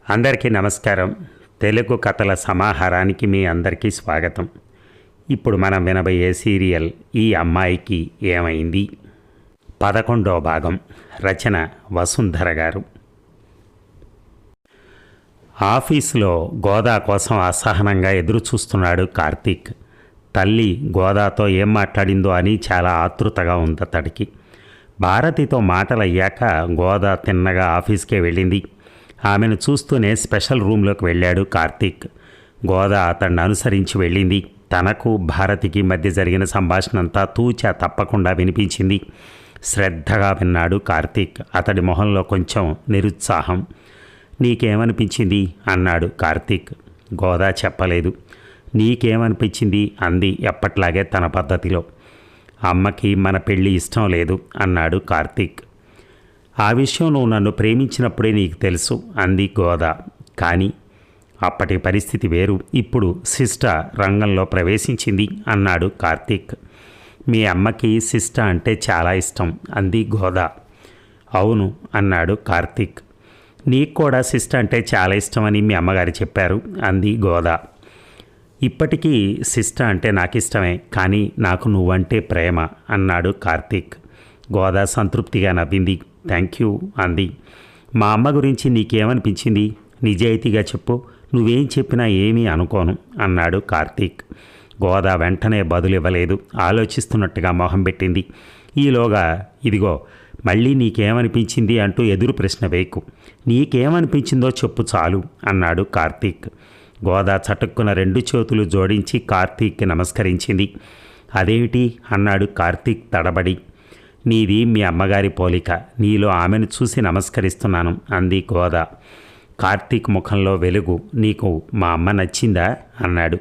అందరికీ నమస్కారం. తెలుగు కథల సమాహారానికి మీ అందరికీ స్వాగతం. ఇప్పుడు మనం వినబోయే సీరియల్ ఈ అమ్మాయికి ఏమైంది 11వ భాగం. రచన వసుంధర గారు. ఆఫీసులో గోదా కోసం అసహనంగా ఎదురు చూస్తున్నాడు కార్తీక్. తల్లి గోదాతో ఏం మాట్లాడిందో అని చాలా ఆతృతగా ఉంది అతడికి. భారతితో మాటలయ్యాక గోదా తిన్నగా ఆఫీస్కే వెళ్ళింది. ఆమెను చూస్తూనే స్పెషల్ రూమ్లోకి వెళ్ళాడు కార్తీక్. గోదా అతన్ని అనుసరించి వెళ్ళింది. తనకు భారతికి మధ్య జరిగిన సంభాషణ అంతా తూచా తప్పకుండా వినిపించింది. శ్రద్ధగా విన్నాడు కార్తీక్. అతడి మొహంలో కొంచెం నిరుత్సాహం. నీకేమనిపించింది అన్నాడు కార్తీక్. గోదా చెప్పలేదు. నీకేమనిపించింది అంది ఎప్పట్లాగే తన పద్ధతిలో. అమ్మకి మన పెళ్ళి ఇష్టం లేదు అన్నాడు కార్తీక్. ఆ విషయం నువ్వు నన్ను ప్రేమించినప్పుడే నీకు తెలుసు అంది గోదా. కానీ అప్పటి పరిస్థితి వేరు. ఇప్పుడు సిస్ట రంగంలో ప్రవేశించింది అన్నాడు కార్తీక్. మీ అమ్మకి సిస్ట అంటే చాలా ఇష్టం అంది గోదా. అవును అన్నాడు కార్తీక్. నీకు కూడా సిస్ట అంటే చాలా ఇష్టమని మీ అమ్మగారు చెప్పారు అంది గోదా. ఇప్పటికీ సిస్ట అంటే నాకు ఇష్టమే, కానీ నాకు నువ్వంటే ప్రేమ అన్నాడు కార్తీక్. గోదా సంతృప్తిగా నవ్వింది. థ్యాంక్ యూ అంది. మా అమ్మ గురించి నీకేమనిపించింది? నిజాయితీగా చెప్పు. నువ్వేం చెప్పినా ఏమీ అనుకోను అన్నాడు కార్తీక్. గోదా వెంటనే బదులివ్వలేదు. ఆలోచిస్తున్నట్టుగా మొహం పెట్టింది. ఈలోగా ఇదిగో మళ్ళీ నీకేమనిపించింది అంటూ ఎదురు ప్రశ్న వేయకు. నీకేమనిపించిందో చెప్పు చాలు అన్నాడు కార్తీక్. గోదా చటుక్కున 2 చేతులు జోడించి కార్తీక్కి నమస్కరించింది. అదేమిటి అన్నాడు కార్తీక్ తడబడి. నీది మీ అమ్మగారి పోలిక. నీలో ఆమెను చూసి నమస్కరిస్తున్నాను అంది గోదా. కార్తీక్ ముఖంలో వెలుగు. నీకు మా అమ్మ నచ్చిందా అన్నాడు.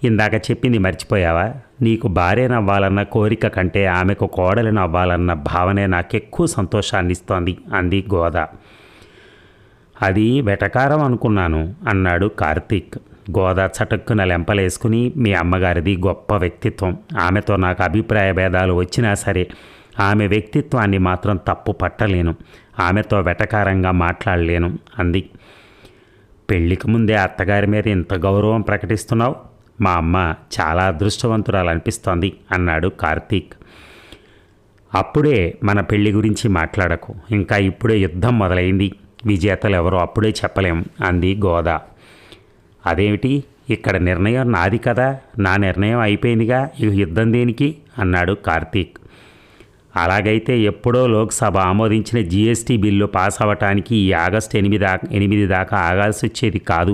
ఇందాక చెప్పింది మర్చిపోయావా? నీకు భార్యనవ్వాలన్న కోరిక కంటే ఆమెకు కోడలిని అవ్వాలన్న భావనే నాకెక్కువ సంతోషాన్ని ఇస్తోంది అంది గోదా. అది వెటకారం అనుకున్నాను అన్నాడు కార్తీక్. గోదా చటుక్కున లెంపలేసుకుని మీ అమ్మగారిది గొప్ప వ్యక్తిత్వం. ఆమెతో నాకు అభిప్రాయ భేదాలు వచ్చినా సరే ఆమె వ్యక్తిత్వాన్ని మాత్రం తప్పు పట్టలేను. ఆమెతో వెటకారంగా మాట్లాడలేను అంది. పెళ్లికి ముందే అత్తగారి మీద ఇంత గౌరవం ప్రకటిస్తున్నావు? మా అమ్మ చాలా అదృష్టవంతురాలు అనిపిస్తోంది అన్నాడు కార్తీక్. అప్పుడే మన పెళ్లి గురించి మాట్లాడకు. ఇంకా ఇప్పుడే యుద్ధం మొదలైంది. విజేతలు ఎవరో అప్పుడే చెప్పలేం అంది గోదా. అదేమిటి? ఇక్కడ నిర్ణయం నాది కదా. నా నిర్ణయం అయిపోయిందిగా, ఇక యుద్ధం దేనికి అన్నాడు కార్తీక్. అలాగైతే ఎప్పుడో లోక్సభ ఆమోదించిన జీఎస్టీ బిల్లు పాస్ అవ్వటానికి ఈ ఆగస్టు 8 దాకా ఆగాల్సి వచ్చేది కాదు.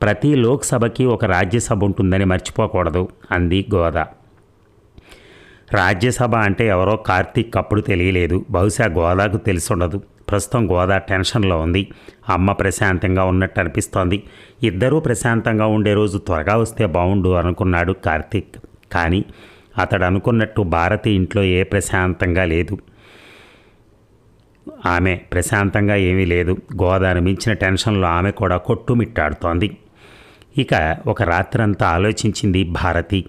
ప్రతి లోక్సభకి ఒక రాజ్యసభ ఉంటుందని మర్చిపోకూడదు అంది గోదా. రాజ్యసభ అంటే ఎవరో కార్తీక్ అప్పుడు తెలియలేదు. బహుశా గోదాకు తెలిసుండదు. ప్రస్తుతం గోదా టెన్షన్లో ఉంది. అమ్మ ప్రశాంతంగా ఉన్నట్టు అనిపిస్తోంది. ఇద్దరూ ప్రశాంతంగా ఉండే రోజు త్వరగా వస్తే బాగుండు అనుకున్నాడు కార్తీక్. కానీ అతడు అనుకున్నట్టు భారతి ఇంట్లో ఏ ప్రశాంతంగా లేదు. ఆమె ప్రశాంతంగా ఏమీ లేదు. గోదాను మించిన టెన్షన్లో ఆమె కూడా కొట్టుమిట్టాడుతోంది. ఇక ఒక రాత్రంతా ఆలోచించింది భారతి.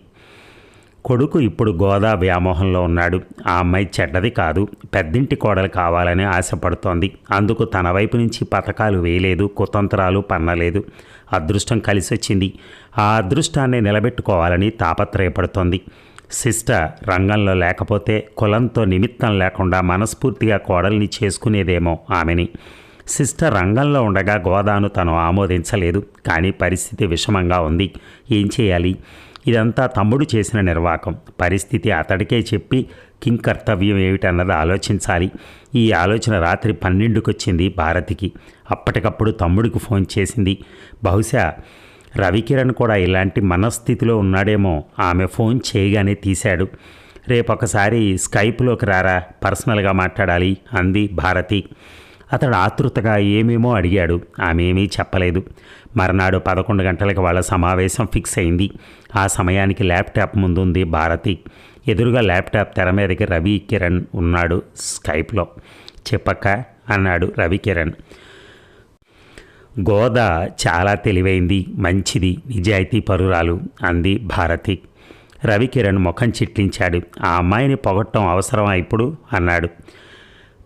కొడుకు ఇప్పుడు గోదా వ్యామోహంలో ఉన్నాడు. ఆ అమ్మాయి చెడ్డది కాదు, పెద్దింటి కోడలు కావాలని ఆశపడుతోంది. అందుకు తన వైపు నుంచి పథకాలు వేయలేదు, కుతంత్రాలు పన్నలేదు. అదృష్టం కలిసొచ్చింది. ఆ అదృష్టాన్ని నిలబెట్టుకోవాలని తాపత్రయపడుతోంది. సిస్టర్ రంగంలో లేకపోతే కులంతో నిమిత్తం లేకుండా మనస్ఫూర్తిగా కోడల్ని చేసుకునేదేమో ఆమెని. సిస్టర్ రంగంలో ఉండగా గోదాను తను ఆమోదించలేదు. కానీ పరిస్థితి విషమంగా ఉంది. ఏం చేయాలి? ఇదంతా తమ్ముడు చేసిన నిర్వాకం. పరిస్థితి అతడికే చెప్పి కింకర్తవ్యం ఏమిటన్నది ఆలోచించాలి. ఈ ఆలోచన రాత్రి 12కి వచ్చింది భారతికి. అప్పటికప్పుడు తమ్ముడికి ఫోన్ చేసింది. బహుశా రవికిరణ్ కూడా ఇలాంటి మనస్థితిలో ఉన్నాడేమో. ఆమె ఫోన్ చేయగానే తీశాడు. రేపొకసారి స్కైప్లోకి రారా, పర్సనల్గా మాట్లాడాలి అంది భారతి. అతడు ఆతృతగా ఏమేమో అడిగాడు. ఆమె ఏమీ చెప్పలేదు. మర్నాడు 11 గంటలకు వాళ్ళ సమావేశం ఫిక్స్ అయింది. ఆ సమయానికి ల్యాప్టాప్ ముందుంది భారతి. ఎదురుగా ల్యాప్టాప్ తెర మీదకి రవికిరణ్ ఉన్నాడు స్కైప్లో. చెప్పక్క అన్నాడు రవికిరణ్. గోదా చాలా తెలివైంది, మంచిది, నిజాయితీ పరురాలు అంది భారతి. రవికిరణ్ ముఖం చిట్లించాడు. ఆ అమ్మాయిని పొగట్టం అవసరమా ఇప్పుడు అన్నాడు.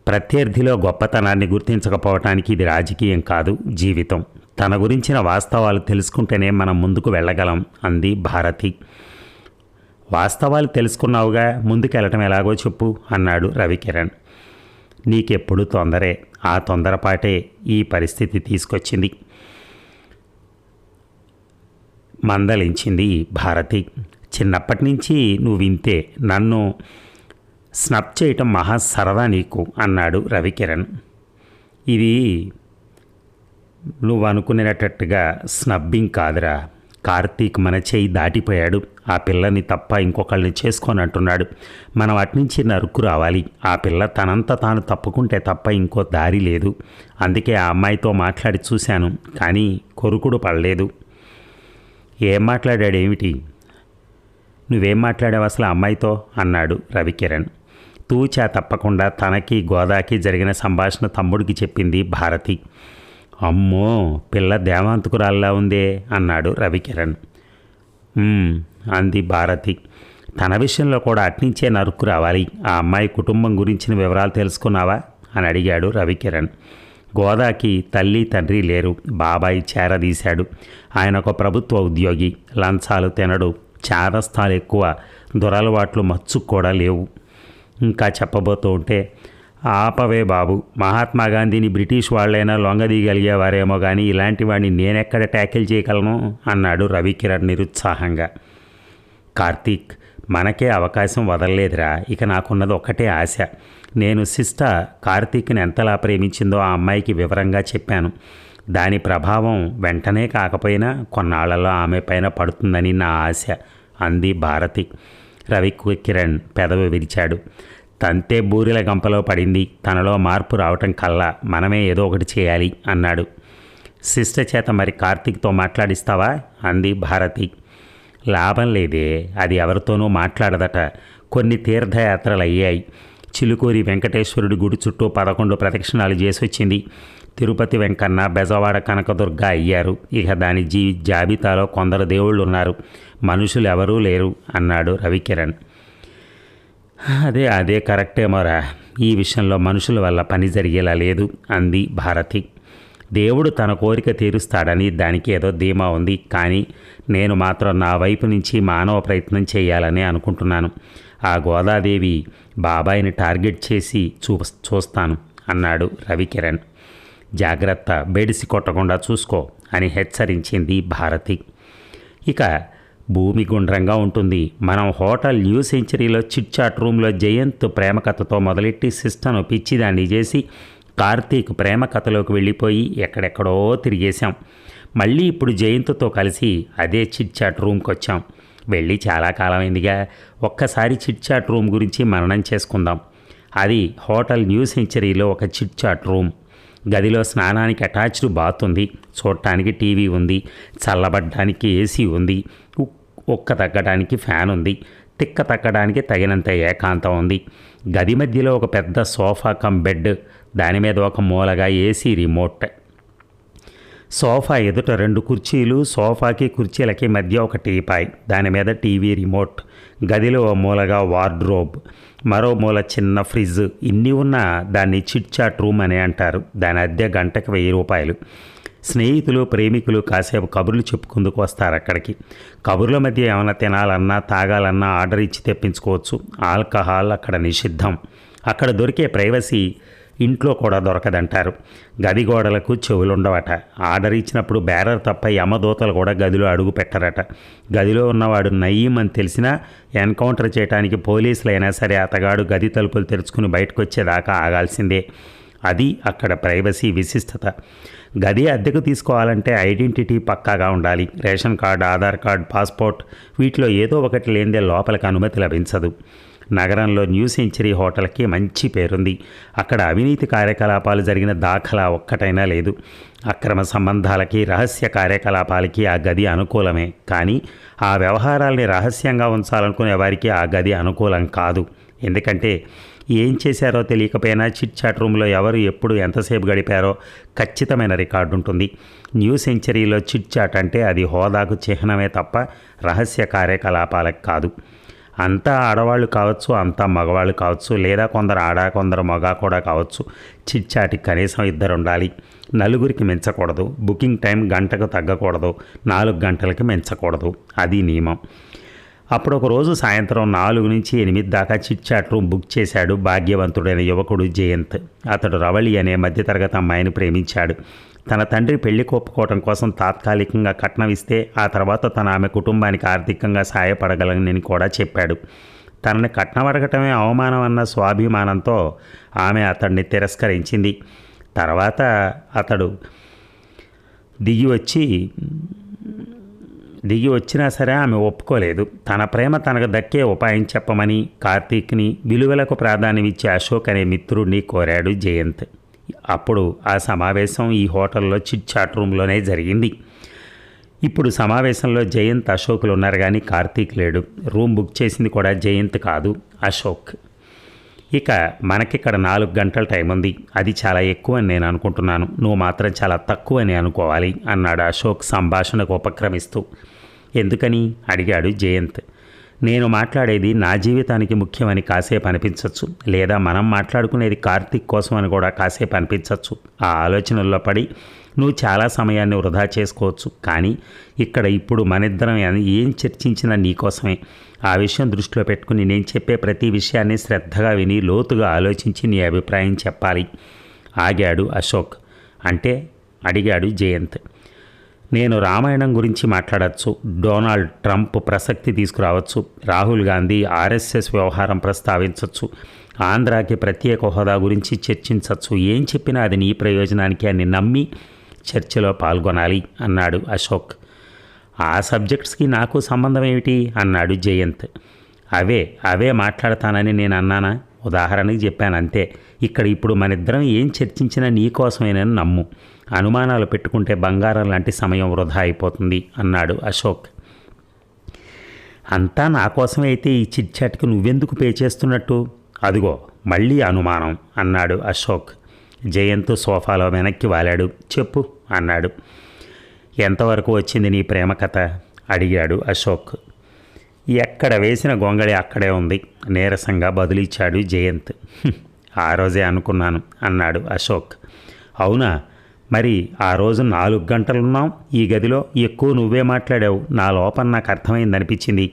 ప్రత్యర్థిలో గొప్పతనాన్ని గుర్తించకపోవటానికి ఇది రాజకీయం కాదు, జీవితం. తన గురించిన వాస్తవాలు తెలుసుకుంటేనే మనం ముందుకు వెళ్ళగలం అంది భారతి. వాస్తవాలు తెలుసుకున్నావుగా, ముందుకెళ్ళటం ఎలాగో చెప్పు అన్నాడు రవికిరణ్. నీకెప్పుడు తొందరే, ఆ తొందరపాటే ఈ పరిస్థితి తీసుకొచ్చింది మందలించింది భారతి. చిన్నప్పటి నుంచి నువ్వింతే, నన్ను స్నబ్ చేయటం మహా సరదా నీకు అన్నాడు రవికిరణ్. ఇది నువ్వు అనుకునేటట్టుగా స్నబ్బింగ్ కాదురా. కార్తీక్ మన చేయి దాటిపోయాడు. ఆ పిల్లని తప్ప ఇంకొకళ్ళని చేసుకొని అంటున్నాడు. మనం అట్నుంచి నరుక్కు రావాలి. ఆ పిల్ల తనంత తాను తప్పుకుంటే తప్ప ఇంకో దారి లేదు. అందుకే ఆ అమ్మాయితో మాట్లాడి చూశాను, కానీ కొరుకుడు పడలేదు. ఏం మాట్లాడాడేమిటి? నువ్వేం మాట్లాడావు అసలు అమ్మాయితో అన్నాడు రవికిరణ్. తూచా తప్పకుండా తనకి గోదాకి జరిగిన సంభాషణ తమ్ముడికి చెప్పింది భారతి. అమ్మో, పిల్ల దేవాంతకురాల్లా ఉందే అన్నాడు రవికిరణ్. అంది భారతి. తన విషయంలో కూడా అట్నుంచే నరుక్కు రావాలి. ఆ అమ్మాయి కుటుంబం గురించిన వివరాలు తెలుసుకున్నావా అని అడిగాడు రవికిరణ్. గోదాకి తల్లి తండ్రి లేరు. బాబాయి చేరదీశాడు. ఆయన ఒక ప్రభుత్వ ఉద్యోగి. లంచాలు తినడు. చారస్తాలు ఎక్కువ. దురలవాట్లు మచ్చుకు కూడా లేవు. ఇంకా చెప్పబోతూ ఉంటే, ఆపవే బాబు, మహాత్మాగాంధీని బ్రిటిష్ వాళ్ళైనా లొంగదీయగలిగేవారేమో కానీ ఇలాంటి వాడిని నేనెక్కడ ట్యాకిల్ చేయగలను అన్నాడు రవికిరణ్ నిరుత్సాహంగా. కార్తీక్, మనకే అవకాశం వదలలేదురా. ఇక నాకున్నది ఒక్కటే ఆశ. నేను సిస్టర్ కార్తీక్ని ఎంతలా ప్రేమించిందో ఆ అమ్మాయికి వివరంగా చెప్పాను. దాని ప్రభావం వెంటనే కాకపోయినా కొన్నాళ్లలో ఆమె పైన పడుతుందని నా ఆశ అంది భారతి. రవికిరణ్ పెదవి విరిచాడు. తంతే బూరెల గంపలో పడింది. తనలో మార్పు రావటం కల్లా మనమే ఏదో ఒకటి చేయాలి అన్నాడు. సిస్టర్ చేత మరి కార్తీక్తో మాట్లాడిస్తావా అంది భారతి. లాభం లేదే, అది ఎవరితోనూ మాట్లాడదట. కొన్ని తీర్థయాత్రలు అయ్యాయి. చిలుకూరి వెంకటేశ్వరుడి గుడి చుట్టూ 11 ప్రదక్షిణాలు చేసొచ్చింది. తిరుపతి వెంకన్న, బెజవాడ కనకదుర్గ అయ్యారు. ఇక దాని జాబితాలో కొందరు దేవుళ్ళు ఉన్నారు, మనుషులు ఎవరూ లేరు అన్నాడు రవికిరణ్. అదే కరెక్టేమోరా. ఈ విషయంలో మనుషుల వల్ల పని జరిగేలా లేదు అంది భారతి. దేవుడు తన కోరిక తీరుస్తాడని దానికి ఏదో ధీమా ఉంది. కానీ నేను మాత్రం నా వైపు నుంచి మానవ ప్రయత్నం చేయాలని అనుకుంటున్నాను. ఆ గోదాదేవి బాబాయిని టార్గెట్ చేసి చూస్తాను అన్నాడు రవికిరణ్. జాగ్రత్త, బెడిసి కొట్టకుండా చూసుకో అని హెచ్చరించింది భారతి. ఇక భూమి గుండ్రంగా ఉంటుంది. మనం హోటల్ న్యూ సెంచరీలో చిట్చాట్ రూమ్లో జయంత్ ప్రేమ కథతో మొదలెట్టి సిస్టర్ను పిచ్చిదాన్ని చేసి కార్తీక్ ప్రేమ కథలోకి వెళ్ళిపోయి ఎక్కడెక్కడో తిరిగేశాం. మళ్ళీ ఇప్పుడు జయంత్తో కలిసి అదే చిట్చాట్ రూమ్కి వచ్చాం. వెళ్ళి చాలా కాలమైందిగా. ఒక్కసారి చిట్చాట్ రూమ్ గురించి మననం చేసుకుందాం. అది హోటల్ న్యూ సెంచరీలో ఒక చిట్చాట్ రూమ్. గదిలో స్నానానికి అటాచ్డ్ బాత్ ఉంది. చూడటానికి టీవీ ఉంది. చల్లబడ్డానికి ఏసీ ఉంది. ఒక్క తగ్గడానికి ఫ్యాన్ ఉంది. తిక్క తగ్గడానికి తగినంత ఏకాంతం ఉంది. గది మధ్యలో ఒక పెద్ద సోఫా కమ్ బెడ్. దాని మీద ఒక మూలగా ఏసీ రిమోట్. సోఫా ఎదుట 2 కుర్చీలు. సోఫాకి కుర్చీలకి మధ్య ఒక టీపాయ్. దాని మీద టీవీ రిమోట్. గదిలో ఓ మూలగా వార్డ్రోబ్. మరో మూల చిన్న ఫ్రిడ్జ్. ఇన్ని ఉన్నా దాన్ని చిట్చాట్ రూమ్ అనే అంటారు. దాని అద్దె గంటకు 1000 రూపాయలు. స్నేహితులు, ప్రేమికులు కాసేపు కబుర్లు చెప్పుకుందుకు వస్తారు అక్కడికి. కబుర్ల మధ్య ఏమైనా తినాలన్నా తాగాలన్నా ఆర్డర్ ఇచ్చి తెప్పించుకోవచ్చు. ఆల్కహాల్ అక్కడ నిషిద్ధం. అక్కడ దొరికే ప్రైవసీ ఇంట్లో కూడా దొరకదంటారు. గది గోడలకు చెవులుండవట. ఆర్డర్ ఇచ్చినప్పుడు బేరర్ తప్ప యమదూతలు కూడా గదిలో అడుగు పెట్టరట. గదిలో ఉన్నవాడు నయీం అని తెలిసినా ఎన్కౌంటర్ చేయడానికి పోలీసులైనా సరే అతగాడు గది తలుపులు తెరుచుకుని బయటకు వచ్చేదాకా ఆగాల్సిందే. అది అక్కడ ప్రైవసీ విశిష్టత. గది అద్దెకు తీసుకోవాలంటే ఐడెంటిటీ పక్కాగా ఉండాలి. Ration card, Aadhaar card, passport వీటిలో ఏదో ఒకటి లేనిదే లోపలికి అనుమతి లభించదు. నగరంలో న్యూ సెంచరీ హోటల్కి మంచి పేరుంది. అక్కడ అవినీతి కార్యకలాపాలు జరిగిన దాఖలా ఒక్కటైనా లేదు. అక్రమ సంబంధాలకి, రహస్య కార్యకలాపాలకి ఆ గది అనుకూలమే. కానీ ఆ వ్యవహారాల్ని రహస్యంగా ఉంచాలనుకునే వారికి ఆ గది అనుకూలం కాదు. ఎందుకంటే ఏం చేశారో తెలియకపోయినా చిట్ చాట్ రూమ్లో ఎవరు ఎప్పుడు ఎంతసేపు గడిపారో ఖచ్చితమైన రికార్డు ఉంటుంది. న్యూ సెంచరీలో చిట్ చాట్ అంటే అది హోదాకు చిహ్నమే తప్ప రహస్య కార్యకలాపాలకు కాదు. అంతా ఆడవాళ్ళు కావచ్చు, అంతా మగవాళ్ళు కావచ్చు, లేదా కొందరు ఆడ కొందరు మగ కూడా కావచ్చు. చిట్చాటికి కనీసం 2 ఉండాలి. 4కి మించకూడదు. బుకింగ్ టైం గంటకు తగ్గకూడదు. 4 గంటలకి మించకూడదు. అది నియమం. అప్పుడు ఒకరోజు సాయంత్రం 4 నుంచి 8 దాకా చిట్చాట్ రూమ్ బుక్ చేశాడు భాగ్యవంతుడైన యువకుడు జయంత్. అతడు రవళి అనే మధ్యతరగతి అమ్మాయిని ప్రేమించాడు. తన తండ్రి పెళ్లి ఒప్పుకోవటం కోసం తాత్కాలికంగా కట్నం ఇస్తే ఆ తర్వాత తన ఆమె కుటుంబానికి ఆర్థికంగా సహాయపడగలనని కూడా చెప్పాడు. తనని కట్నం అడగటమే అవమానం అన్న స్వాభిమానంతో ఆమె అతడిని తిరస్కరించింది. తర్వాత అతడు దిగి వచ్చినా సరే ఆమె ఒప్పుకోలేదు. తన ప్రేమ తనకు దక్కే ఉపాయం చెప్పమని కార్తీక్ని, విలువలకు ప్రాధాన్యం ఇచ్చే అశోక్ అనే మిత్రుడిని కోరాడు జయంత్. అప్పుడు ఆ సమావేశం ఈ హోటల్లో చిట్చాట్ రూమ్లోనే జరిగింది. ఇప్పుడు సమావేశంలో జయంత్, అశోక్లు ఉన్నారు కానీ కార్తీక్ లేడు. రూమ్ బుక్ చేసింది కూడా జయంత్ కాదు, అశోక్. ఇక మనకిక్కడ 4 గంటల టైం ఉంది. అది చాలా ఎక్కువ అని నేను అనుకుంటున్నాను. నువ్వు మాత్రం చాలా తక్కువ అని అనుకోవాలి అన్నాడు అశోక్ సంభాషణకు ఉపక్రమిస్తూ. ఎందుకని అడిగాడు జయంత్. నేను మాట్లాడేది నా జీవితానికి ముఖ్యమని కాసేపు అనిపించవచ్చు, లేదా మనం మాట్లాడుకునేది కార్తీక్ కోసం అని కూడా కాసేపు అనిపించవచ్చు. ఆ ఆలోచనల్లో పడి నువ్వు చాలా సమయాన్ని వృధా చేసుకోవచ్చు. కానీ ఇక్కడ ఇప్పుడు మనిద్దరం ఏం చర్చించినా నీకోసమే. ఆ విషయం దృష్టిలో పెట్టుకుని నేను చెప్పే ప్రతి విషయాన్ని శ్రద్ధగా విని లోతుగా ఆలోచించి నీ అభిప్రాయం చెప్పాలి. ఆగాడు అశోక్. అంటే అడిగాడు జయంత్. నేను రామాయణం గురించి మాట్లాడచ్చు, డొనాల్డ్ ట్రంప్ ప్రసక్తి తీసుకురావచ్చు, రాహుల్ గాంధీ ఆర్ఎస్ఎస్ వ్యవహారం ప్రస్తావించవచ్చు, ఆంధ్రాకి ప్రత్యేక హోదా గురించి చర్చించవచ్చు. ఏం చెప్పినా అది నీ ప్రయోజనానికి అని నమ్మి చర్చలో పాల్గొనాలి అన్నాడు అశోక్. ఆ సబ్జెక్ట్స్కి నాకు సంబంధం ఏమిటి అన్నాడు జయంత్. అవే మాట్లాడతానని నేను అన్నానా? ఉదాహరణకి చెప్పాను అంతే. ఇక్కడ ఇప్పుడు మనిద్దరం ఏం చర్చించినా నీకోసమేనని నమ్ము. అనుమానాలు పెట్టుకుంటే బంగారం లాంటి సమయం వృధా అయిపోతుంది అన్నాడు అశోక్. అంతా నా కోసమే అయితే ఈ చిట్చాట్కి నువ్వెందుకు పే చేస్తున్నట్టు? అదిగో మళ్ళీ అనుమానం అన్నాడు అశోక్. జయంత్ సోఫాలో వెనక్కి వాలాడు. చెప్పు అన్నాడు. ఎంతవరకు వచ్చింది నీ ప్రేమ కథ అడిగాడు అశోక్. ఎక్కడ వేసిన గొంగళి అక్కడే ఉంది నీరసంగా బదులిచ్చాడు జయంత్. ఆ రోజే అనుకున్నాను అన్నాడు అశోక్. అవునా? మరి ఆ రోజు 4 గంటలున్నాం ఈ గదిలో. ఎక్కువ నువ్వే మాట్లాడావు. నా లోపల నాకు అర్థమైందనిపించింది.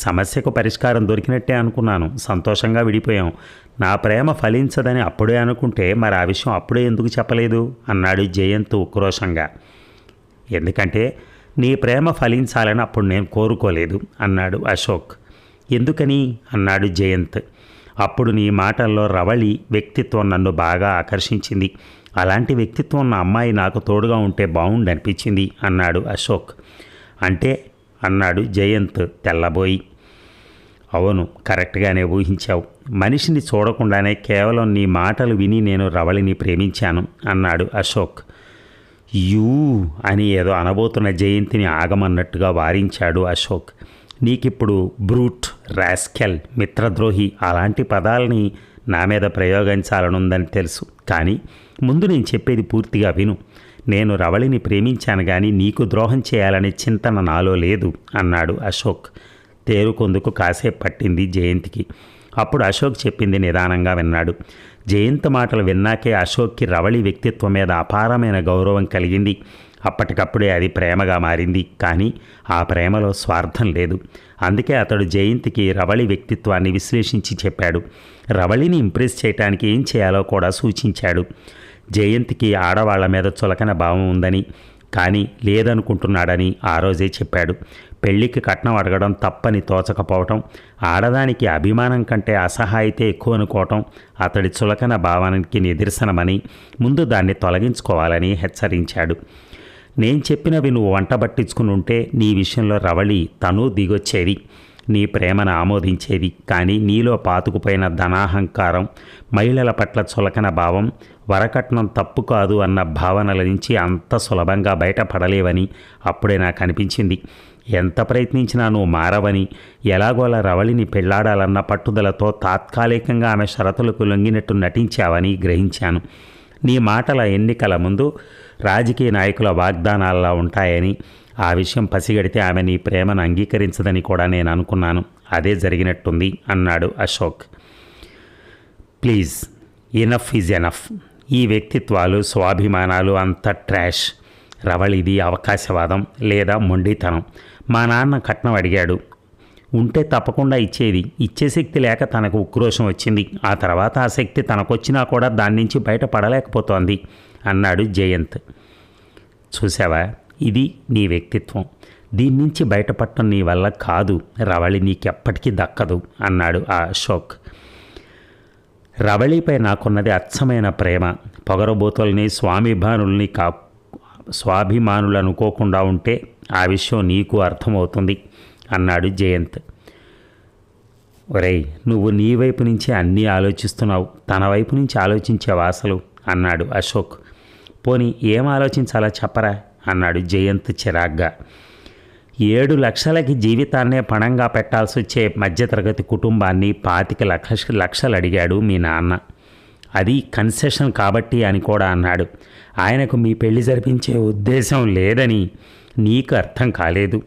సమస్యకు పరిష్కారం దొరికినట్టే అనుకున్నాను. సంతోషంగా విడిపోయాం. నా ప్రేమ ఫలించదని అప్పుడే అనుకుంటే మరి ఆ విషయం అప్పుడే ఎందుకు చెప్పలేదు అన్నాడు జయంత్ ఉక్రోషంగా. ఎందుకంటే నీ ప్రేమ ఫలించాలని అప్పుడు నేను కోరుకోలేదు అన్నాడు అశోక్. ఎందుకని అన్నాడు జయంత్. అప్పుడు నీ మాటల్లో రవళి వ్యక్తిత్వం నన్ను బాగా ఆకర్షించింది. అలాంటి వ్యక్తిత్వం ఉన్న అమ్మాయి నాకు తోడుగా ఉంటే బాగుండనిపించింది అన్నాడు అశోక్. అంటే అన్నాడు జయంత్ తెల్లబోయి. అవును, కరెక్ట్గానే ఊహించావు. మనిషిని చూడకుండానే కేవలం నీ మాటలు విని నేను రవళిని ప్రేమించాను అన్నాడు అశోక్. యూ అని ఏదో అనబోతున్న జయంతిని ఆగమన్నట్టుగా వారించాడు అశోక్. నీకిప్పుడు బ్రూట్, రాస్కెల్, మిత్రద్రోహి అలాంటి పదాలని నా మీద ప్రయోగించాలనుందని తెలుసు. కానీ ముందు నేను చెప్పేది పూర్తిగా విను. నేను రవళిని ప్రేమించాను కానీ నీకు ద్రోహం చేయాలనే చింతన నాలో లేదు అన్నాడు అశోక్. తేరుకొందుకు కాసేపు పట్టింది జయంతికి. అప్పుడు అశోక్ చెప్పింది నిదానంగా విన్నాడు. జయంత్ మాటలు విన్నాకే అశోక్కి రవళి వ్యక్తిత్వం మీద అపారమైన గౌరవం కలిగింది. అప్పటికప్పుడే అది ప్రేమగా మారింది. కానీ ఆ ప్రేమలో స్వార్థం లేదు. అందుకే అతడు జయంతికి రవళి వ్యక్తిత్వాన్ని విశ్లేషించి చెప్పాడు. రవళిని ఇంప్రెస్ చేయడానికి ఏం చేయాలో కూడా సూచించాడు. జయంతికి ఆడవాళ్ల మీద చులకన భావం ఉందని, కానీ లేదనుకుంటున్నాడని ఆ రోజే చెప్పాడు. పెళ్లికి కట్నం అడగడం తప్పని తోచకపోవటం, ఆడదానికి అభిమానం కంటే అసహాయితే ఎక్కువ అనుకోవటం అతడి చులకన భావానికి నిదర్శనమని, ముందు దాన్ని తొలగించుకోవాలని హెచ్చరించాడు. నేను చెప్పినవి నువ్వు వంట పట్టించుకుని ఉంటే నీ విషయంలో రవళి తను దిగొచ్చేది, నీ ప్రేమను ఆమోదించేది. కానీ నీలో పాతుకుపోయిన ధనాహంకారం, మహిళల పట్ల చులకన భావం, వరకట్నం తప్పు కాదు అన్న భావనల నుంచి అంత సులభంగా బయటపడలేవని అప్పుడే నాకు అనిపించింది. ఎంత ప్రయత్నించినా నువ్వు మారవని, ఎలాగోలా రవళిని పెళ్లాడాలన్న పట్టుదలతో తాత్కాలికంగా ఆమె షరతులకు లొంగినట్టు నటించావని గ్రహించాను. నీ మాటల ఎన్నికల ముందు రాజకీయ నాయకుల వాగ్దానాల్లో ఉంటాయని, ఆ విషయం పసిగడితే ఆమె నీ ప్రేమను అంగీకరించదని కూడా నేను అనుకున్నాను. అదే జరిగినట్టుంది అన్నాడు Ashok. Please, enough is enough. ఈ వ్యక్తిత్వాలు, స్వాభిమానాలు అంత ట్రాష్. రవళిది అవకాశవాదం లేదా మొండితనం. మా నాన్న కట్నం అడిగాడు, ఉంటే తప్పకుండా ఇచ్చేది. ఇచ్చే శక్తి లేక తనకు ఉక్రోషం వచ్చింది. ఆ తర్వాత ఆ శక్తి తనకొచ్చినా కూడా దాని నుంచి బయటపడలేకపోతోంది అన్నాడు జయంత్. చూసావా, ఇది నీ వ్యక్తిత్వం. దీని నుంచి బయటపడటం నీ వల్ల కాదు. రవళి నీకెప్పటికీ దక్కదు అన్నాడు ఆ అశోక్. రవళిపై నాకున్నది అచ్చమైన ప్రేమ. పొగరబోతుల్ని, స్వాభిమానులు అనుకోకుండా ఉంటే ఆ విషయం నీకు అర్థమవుతుంది అన్నాడు జయంత్. ఒరేయ్, నువ్వు నీ వైపు నుంచి అన్నీ ఆలోచిస్తున్నావు, తన వైపు నుంచి ఆలోచించావు అసలు అన్నాడు అశోక్. పోనీ ఏం ఆలోచించాలో చెప్పరా అన్నాడు జయంత్ చిరాగ్గా. 7 లక్షలకి జీవితాన్నే పణంగా పెట్టాల్సి వచ్చే మధ్యతరగతి కుటుంబాన్ని 25 లక్షలు అడిగాడు మీ నాన్న. అది కన్సెషన్ కాబట్టి అని కూడా అన్నాడు. ఆయనకు మీ పెళ్లి జరిపించే ఉద్దేశం లేదని నీకు అర్థం కాలేదు.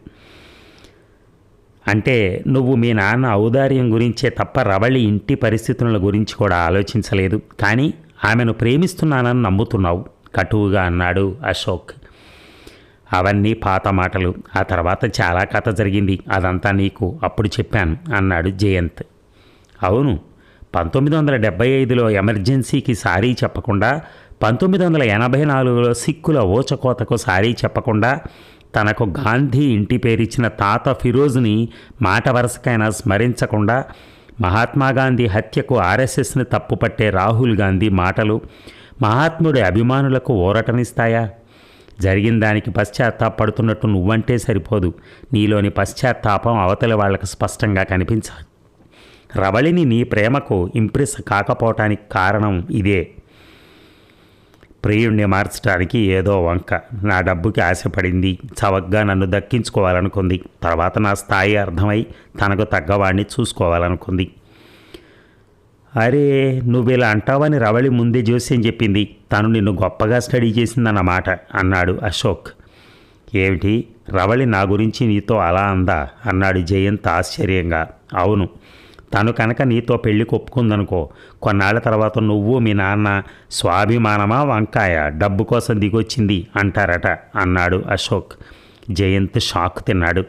అంటే నువ్వు మీ నాన్న ఔదార్యం గురించే తప్ప రవళి ఇంటి పరిస్థితుల గురించి కూడా ఆలోచించలేదు. కానీ ఆమెను ప్రేమిస్తున్నానని నమ్ముతున్నావు కటువుగా అన్నాడు అశోక్. అవన్నీ పాత మాటలు. ఆ తర్వాత చాలా కథ జరిగింది. అదంతా నీకు అప్పుడు చెప్పాను అన్నాడు జయంత్. అవును, 1975లో ఎమర్జెన్సీకి సారీ చెప్పకుండా, 1984లో సిక్కుల ఓచకోతకు సారీ చెప్పకుండా, తనకు గాంధీ ఇంటి పేరిచ్చిన తాత ఫిరోజ్ని మాట వరుసకైనా స్మరించకుండా, మహాత్మాగాంధీ హత్యకు ఆర్ఎస్ఎస్ని తప్పుపట్టే రాహుల్ గాంధీ మాటలు మహాత్ముడి అభిమానులకు ఊరటనిస్తాయా? జరిగిన దానికి పశ్చాత్తాపడుతున్నట్టు నువ్వంటే సరిపోదు. నీలోని పశ్చాత్తాపం అవతలి వాళ్లకు స్పష్టంగా కనిపించాలి. రవళిని నీ ప్రేమకు ఇంప్రెస్ కాకపోవటానికి కారణం ఇదే. ప్రియుణ్ణి మార్చడానికి ఏదో వంక. నా డబ్బుకి ఆశపడింది, చవగ్గా నన్ను దక్కించుకోవాలనుకుంది. తర్వాత నా స్థాయి అర్థమై తనకు తగ్గవాడిని చూసుకోవాలనుకుంది. అరే, నువ్వు ఇలా అంటావని రవళి ముందే జోస్యం చెప్పింది. తను నిన్ను గొప్పగా స్టడీ చేసిందన్నమాట అన్నాడు అశోక్. ఏమిటి, రవళి నా గురించి నీతో అలా అందా అన్నాడు జయంత్ ఆశ్చర్యంగా. అవును, తను కనుక నీతో పెళ్లికి ఒప్పుకుందనుకో, కొన్నాళ్ల తర్వాత నువ్వు మీ నాన్న స్వాభిమానమా వంకాయ డబ్బు కోసం దిగొచ్చింది అంటారట అన్నాడు అశోక్. జయంత్ షాక్ తిన్నాడు.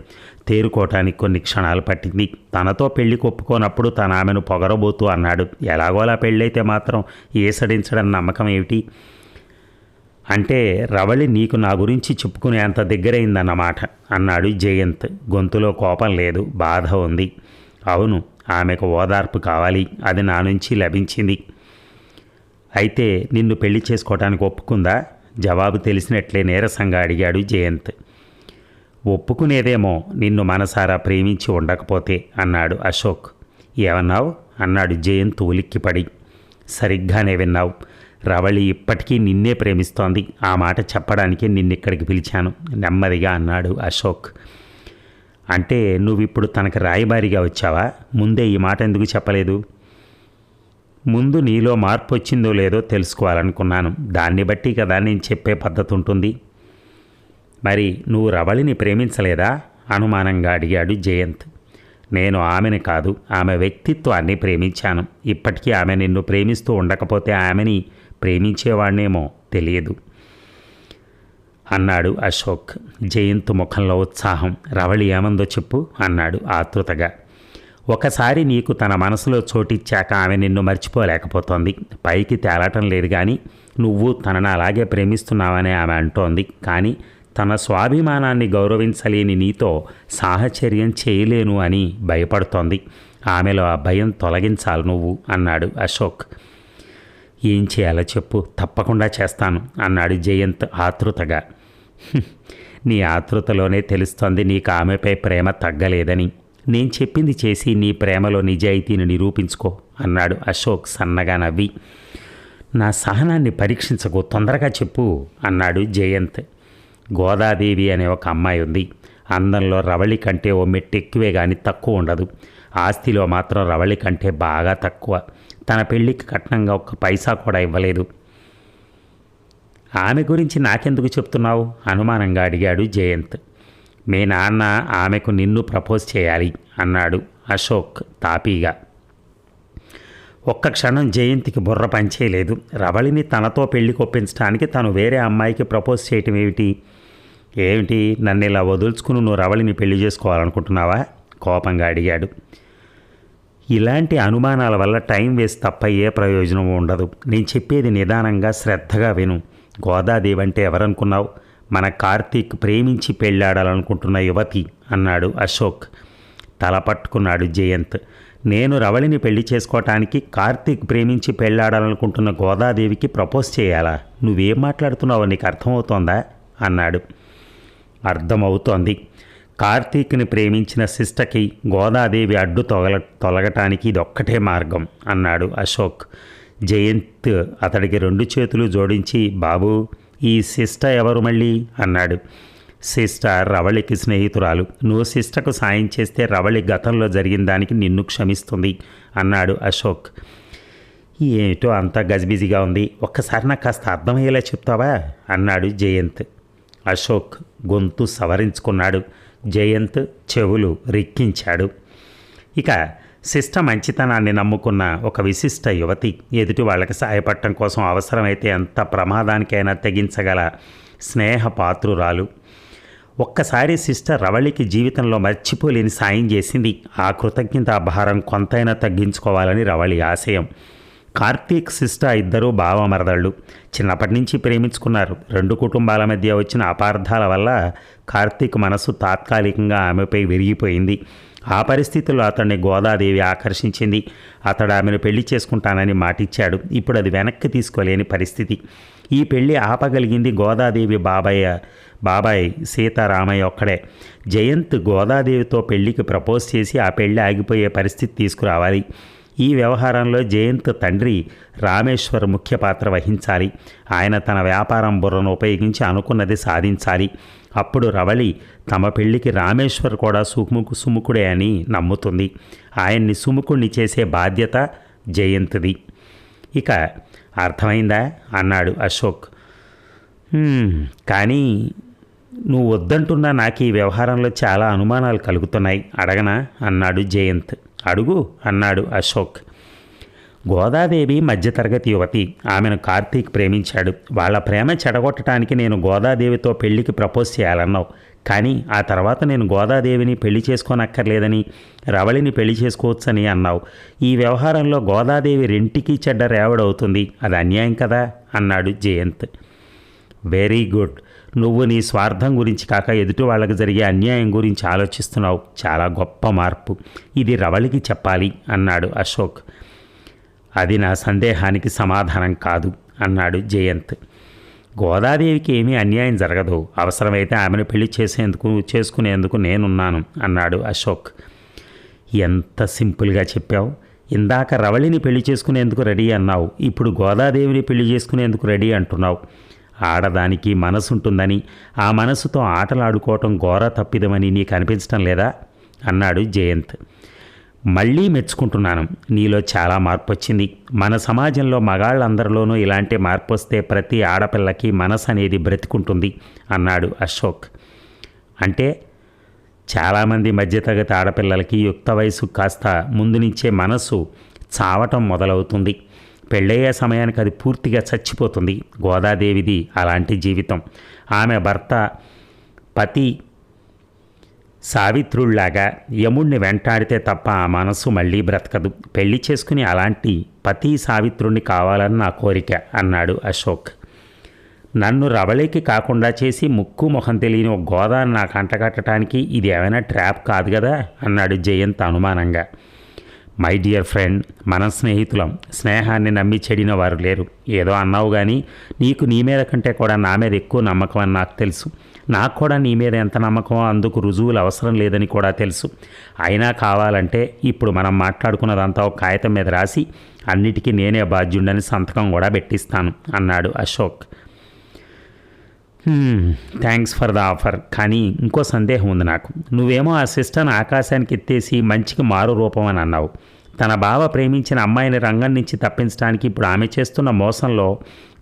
తేరుకోవటానికి కొన్ని క్షణాలు పట్టింది. తనతో పెళ్లికి ఒప్పుకోనప్పుడు తన ఆమెను పొగరబోతూ అన్నాడు. ఎలాగోలా పెళ్ళైతే మాత్రం ఏసడించడం నమ్మకం ఏమిటి? అంటే రవళి నీకు నా గురించి చెప్పుకునే అంత దగ్గరైందన్నమాట అన్నాడు జయంత్. గొంతులో కోపం లేదు, బాధ ఉంది. అవును, ఆమెకు ఓదార్పు కావాలి. అది నా నుంచి లభించింది. అయితే నిన్ను పెళ్లి చేసుకోవటానికి ఒప్పుకుందా? జవాబు తెలిసినట్లే నీరసంగా అడిగాడు జయంత్. ఒప్పుకునేదేమో నిన్ను మనసారా ప్రేమించి ఉండకపోతే అన్నాడు అశోక్. ఏమన్నావు అన్నాడు జయంత్ ఉలిక్కిపడి. సరిగ్గానే విన్నావు. రవళి ఇప్పటికీ నిన్నే ప్రేమిస్తోంది. ఆ మాట చెప్పడానికి నిన్నిక్కడికి పిలిచాను నెమ్మదిగా అన్నాడు అశోక్. అంటే నువ్విప్పుడు తనకి రాయబారిగా వచ్చావా? ముందే ఈ మాట ఎందుకు చెప్పలేదు? ముందు నీలో మార్పు వచ్చిందో లేదో తెలుసుకోవాలనుకున్నాను. దాన్ని బట్టి కదా నేను చెప్పే పద్ధతి ఉంటుంది. మరి నువ్వు రవళిని ప్రేమించలేదా అనుమానంగా అడిగాడు జయంత్. నేను ఆమెని కాదు, ఆమె వ్యక్తిత్వాన్ని ప్రేమించాను. ఇప్పటికీ ఆమె నిన్ను ప్రేమిస్తూ ఉండకపోతే ఆమెని ప్రేమించేవాణ్ణేమో తెలియదు అన్నాడు అశోక్. జయంత్ ముఖంలో ఉత్సాహం. రవళి ఏమందో చెప్పు అన్నాడు ఆతృతగా. ఒకసారి నీకు తన మనసులో చోటిచ్చాక ఆమె నిన్ను మర్చిపోలేకపోతోంది. పైకి తేలటం లేదు కానీ నువ్వు తనను అలాగే ప్రేమిస్తున్నావనే ఆమె అంటోంది. కానీ తన స్వాభిమానాన్ని గౌరవించలేని నీతో సాహచర్యం చేయలేను అని భయపడుతోంది. ఆమెలో ఆ భయం తొలగించాలి నువ్వు అన్నాడు అశోక్. ఏం చేయాలో చెప్పు, తప్పకుండా చేస్తాను అన్నాడు జయంత్ ఆతృతగా. నీ ఆతృతలోనే తెలుస్తోంది నీకు ఆమెపై ప్రేమ తగ్గలేదని. నేను చెప్పింది చేసి నీ ప్రేమలో నిజాయితీని నిరూపించుకో అన్నాడు అశోక్ సన్నగా నవ్వి. నా సహనాన్ని పరీక్షించకు, తొందరగా చెప్పు అన్నాడు జయంత్. గోదాదేవి అనే ఒక అమ్మాయి ఉంది. అందంలో రవళి కంటే ఓ మెట్టెక్కువే కానీ తక్కువ ఉండదు. ఆస్తిలో మాత్రం రవళి కంటే బాగా తక్కువ. తన పెళ్లికి కట్నంగా 1 పైసా కూడా ఇవ్వలేదు. ఆమె గురించి నాకెందుకు చెప్తున్నావు అనుమానంగా అడిగాడు జయంత్. మీ నాన్న ఆమెకు నిన్ను ప్రపోజ్ చేయాలి అన్నాడు అశోక్ తాపీగా. ఒక్క క్షణం జయంతికి బుర్ర పనిచేయలేదు. రవళిని తనతో పెళ్లి కొప్పించడానికి తను వేరే అమ్మాయికి ప్రపోజ్ చేయటం ఏమిటి? ఏమిటి, నన్ను ఇలా వదులుచుకుని నువ్వు రవళిని పెళ్లి చేసుకోవాలనుకుంటున్నావా? కోపంగా అడిగాడు. ఇలాంటి అనుమానాల వల్ల టైం వేస్ట్ తప్ప ఏ ప్రయోజనం ఉండదు. నేను చెప్పేది నిదానంగా శ్రద్ధగా విను. గోదాదేవి అంటే ఎవరనుకున్నావు? మన కార్తీక్ ప్రేమించి పెళ్ళాడాలనుకుంటున్న యువతి అన్నాడు అశోక్. తల పట్టుకున్నాడు జయంత్. నేను రవళిని పెళ్లి చేసుకోవటానికి కార్తీక్ ప్రేమించి పెళ్ళాడాలనుకుంటున్న గోదాదేవికి ప్రపోజ్ చేయాలా? నువ్వేం మాట్లాడుతున్నావో నీకు అర్థమవుతోందా అన్నాడు. అర్థమవుతోంది. కార్తీక్ని ప్రేమించిన శిష్టకి గోదాదేవి అడ్డు తొలగటానికి ఇదొక్కటే మార్గం అన్నాడు అశోక్. జయంత్ అతడికి 2 చేతులు జోడించి, బాబు, ఈ శిష్ట ఎవరు మళ్ళీ అన్నాడు. శిష్ట రవళికి స్నేహితురాలు. నువ్వు శిష్టకు సాయం చేస్తే రవళి గతంలో జరిగిన దానికి నిన్ను క్షమిస్తుంది అన్నాడు అశోక్. ఏమిటో అంతా గజిబిజిగా ఉంది. ఒక్కసారి నాకు కాస్త అర్థమయ్యేలా చెప్తావా అన్నాడు జయంత్. అశోక్ గొంతు సవరించుకున్నాడు. జయంత్ చెవులు రిక్కించాడు. ఇక శిష్ట మంచితనాన్ని నమ్ముకున్న ఒక విశిష్ట యువతి. ఎదుటి వాళ్ళకి సాయపడటం కోసం అవసరమైతే ఎంత ప్రమాదానికైనా తెగించగల స్నేహపాత్రురాలు. ఒక్కసారి శిష్ట రవళికి జీవితంలో మర్చిపోలేని సాయం చేసింది. ఆ కృతజ్ఞత భారం కొంతైనా తగ్గించుకోవాలని రవళి ఆశయం. కార్తీక్ శిష్ట ఇద్దరూ బావమరదళ్ళు. చిన్నప్పటి నుంచి ప్రేమించుకున్నారు. 2 కుటుంబాల మధ్య వచ్చిన అపార్థాల వల్ల కార్తీక్ మనసు తాత్కాలికంగా ఆమెపై విరిగిపోయింది. ఆ పరిస్థితుల్లో అతన్ని గోదాదేవి ఆకర్షించింది. అతడు ఆమెను పెళ్లి చేసుకుంటానని మాటిచ్చాడు. ఇప్పుడు అది వెనక్కి తీసుకోలేని పరిస్థితి. ఈ పెళ్లి ఆపగలిగింది గోదాదేవి బాబాయ్ సీతారామయ్య ఒక్కడే. జయంత్ గోదాదేవితో పెళ్లికి ప్రపోజ్ చేసి ఆ పెళ్లి ఆగిపోయే పరిస్థితి తీసుకురావాలి. ఈ వ్యవహారంలో జయంత్ తండ్రి రామేశ్వర్ ముఖ్య పాత్ర వహించాలి. ఆయన తన వ్యాపారం బుర్రను ఉపయోగించి అనుకున్నది సాధించాలి. అప్పుడు రవళి తమ పెళ్లికి రామేశ్వర్ కూడా సుముఖుడే అని నమ్ముతుంది. ఆయన్ని సుముఖుణ్ణి చేసే బాధ్యత జయంత్ది. ఇక అర్థమైందా అన్నాడు అశోక్. కానీ నువ్వు వద్దంటున్నా నాకు ఈ వ్యవహారంలో చాలా అనుమానాలు కలుగుతున్నాయి. అడగనా అన్నాడు జయంత్. అడుగు అన్నాడు అశోక్. గోదాదేవి మధ్యతరగతి యువతి. ఆమెను కార్తీక్ ప్రేమించాడు. వాళ్ళ ప్రేమ చెడగొట్టడానికి నేను గోదాదేవితో పెళ్లికి ప్రపోజ్ చేయాలన్నావు. కానీ ఆ తర్వాత నేను గోదాదేవిని పెళ్లి చేసుకోనక్కర్లేదని, రవళిని పెళ్లి చేసుకోవచ్చని అన్నావు. ఈ వ్యవహారంలో గోదాదేవి రెంటికి చెడ్డ రేవడవుతుంది. అది అన్యాయం కదా అన్నాడు జయంత్. Very good. నువ్వు నీ స్వార్థం గురించి కాక ఎదుటి వాళ్ళకి జరిగే అన్యాయం గురించి ఆలోచిస్తున్నావు. చాలా గొప్ప మార్పు. ఇది రవళికి చెప్పాలి అన్నాడు అశోక్. అది నా సందేహానికి సమాధానం కాదు అన్నాడు జయంత్. గోదాదేవికి ఏమీ అన్యాయం జరగదు. అవసరమైతే ఆమెను పెళ్లి చేసుకునేందుకు నేనున్నాను అన్నాడు అశోక్. ఎంత సింపుల్గా చెప్పావు. ఇందాక రవళిని పెళ్లి చేసుకునేందుకు రెడీ అన్నావు. ఇప్పుడు గోదాదేవిని పెళ్లి చేసుకునేందుకు రెడీ అంటున్నావు. ఆడదానికి మనసుంటుందని, ఆ మనసుతో ఆటలాడుకోవటం ఘోర తప్పిదమని నీకు అనిపించటం లేదా అన్నాడు జయంత్. మళ్ళీ మెచ్చుకుంటున్నాను. నీలో చాలా మార్పు వచ్చింది. మన సమాజంలో మగాళ్ళందరిలోనూ ఇలాంటి మార్పు వస్తే ప్రతి ఆడపిల్లకి మనసు అనేది బ్రతికుంటుంది అన్నాడు అశోక్. అంటే చాలామంది మధ్యతరగతి ఆడపిల్లలకి యుక్త వయసు కాస్త ముందు నుంచే మనసు చావటం మొదలవుతుంది. పెళ్ళయ్యే సమయానికి అది పూర్తిగా చచ్చిపోతుంది. గోదాదేవిది అలాంటి జీవితం. ఆమె భర్త పతి సావిత్రుళ్లాగా యముణ్ణి వెంటాడితే తప్ప ఆ మనసు మళ్ళీ బ్రతకదు. పెళ్లి చేసుకుని అలాంటి పతి సావిత్రుణ్ణి కావాలని నా కోరిక అన్నాడు అశోక్. నన్ను రవళికి కాకుండా చేసి ముక్కు మొహం తెలియని ఒక గోదాన్ని నాకు అంటగట్టడానికి ఇది ఏమైనా ట్రాప్ కాదు కదా అన్నాడు జయంత్ అనుమానంగా. మై డియర్ ఫ్రెండ్, మన స్నేహితులం. స్నేహాన్ని నమ్మి చెడిన వారు లేరు. ఏదో అన్నావు కానీ నీకు నీ మీద కంటే కూడా నా మీద ఎక్కువ నమ్మకం అని నాకు తెలుసు. నాకు కూడా నీ మీద ఎంత నమ్మకమో అందుకు రుజువులు అవసరం లేదని కూడా తెలుసు. అయినా కావాలంటే ఇప్పుడు మనం మాట్లాడుకున్నదంతా ఒక కాగితం మీద రాసి అన్నిటికీ నేనే బాధ్యుడని సంతకం కూడా పెట్టిస్తాను అన్నాడు Ashok. Thanks for the offer. కానీ ఇంకో సందేహం ఉంది నాకు. నువ్వేమో ఆ సిస్టర్ని ఆకాశానికి ఎత్తేసి మంచికి మారు రూపం అని అన్నావు. తన బావ ప్రేమించిన అమ్మాయిని రంగం నుంచి తప్పించడానికి ఇప్పుడు ఆమె చేస్తున్న మోసంలో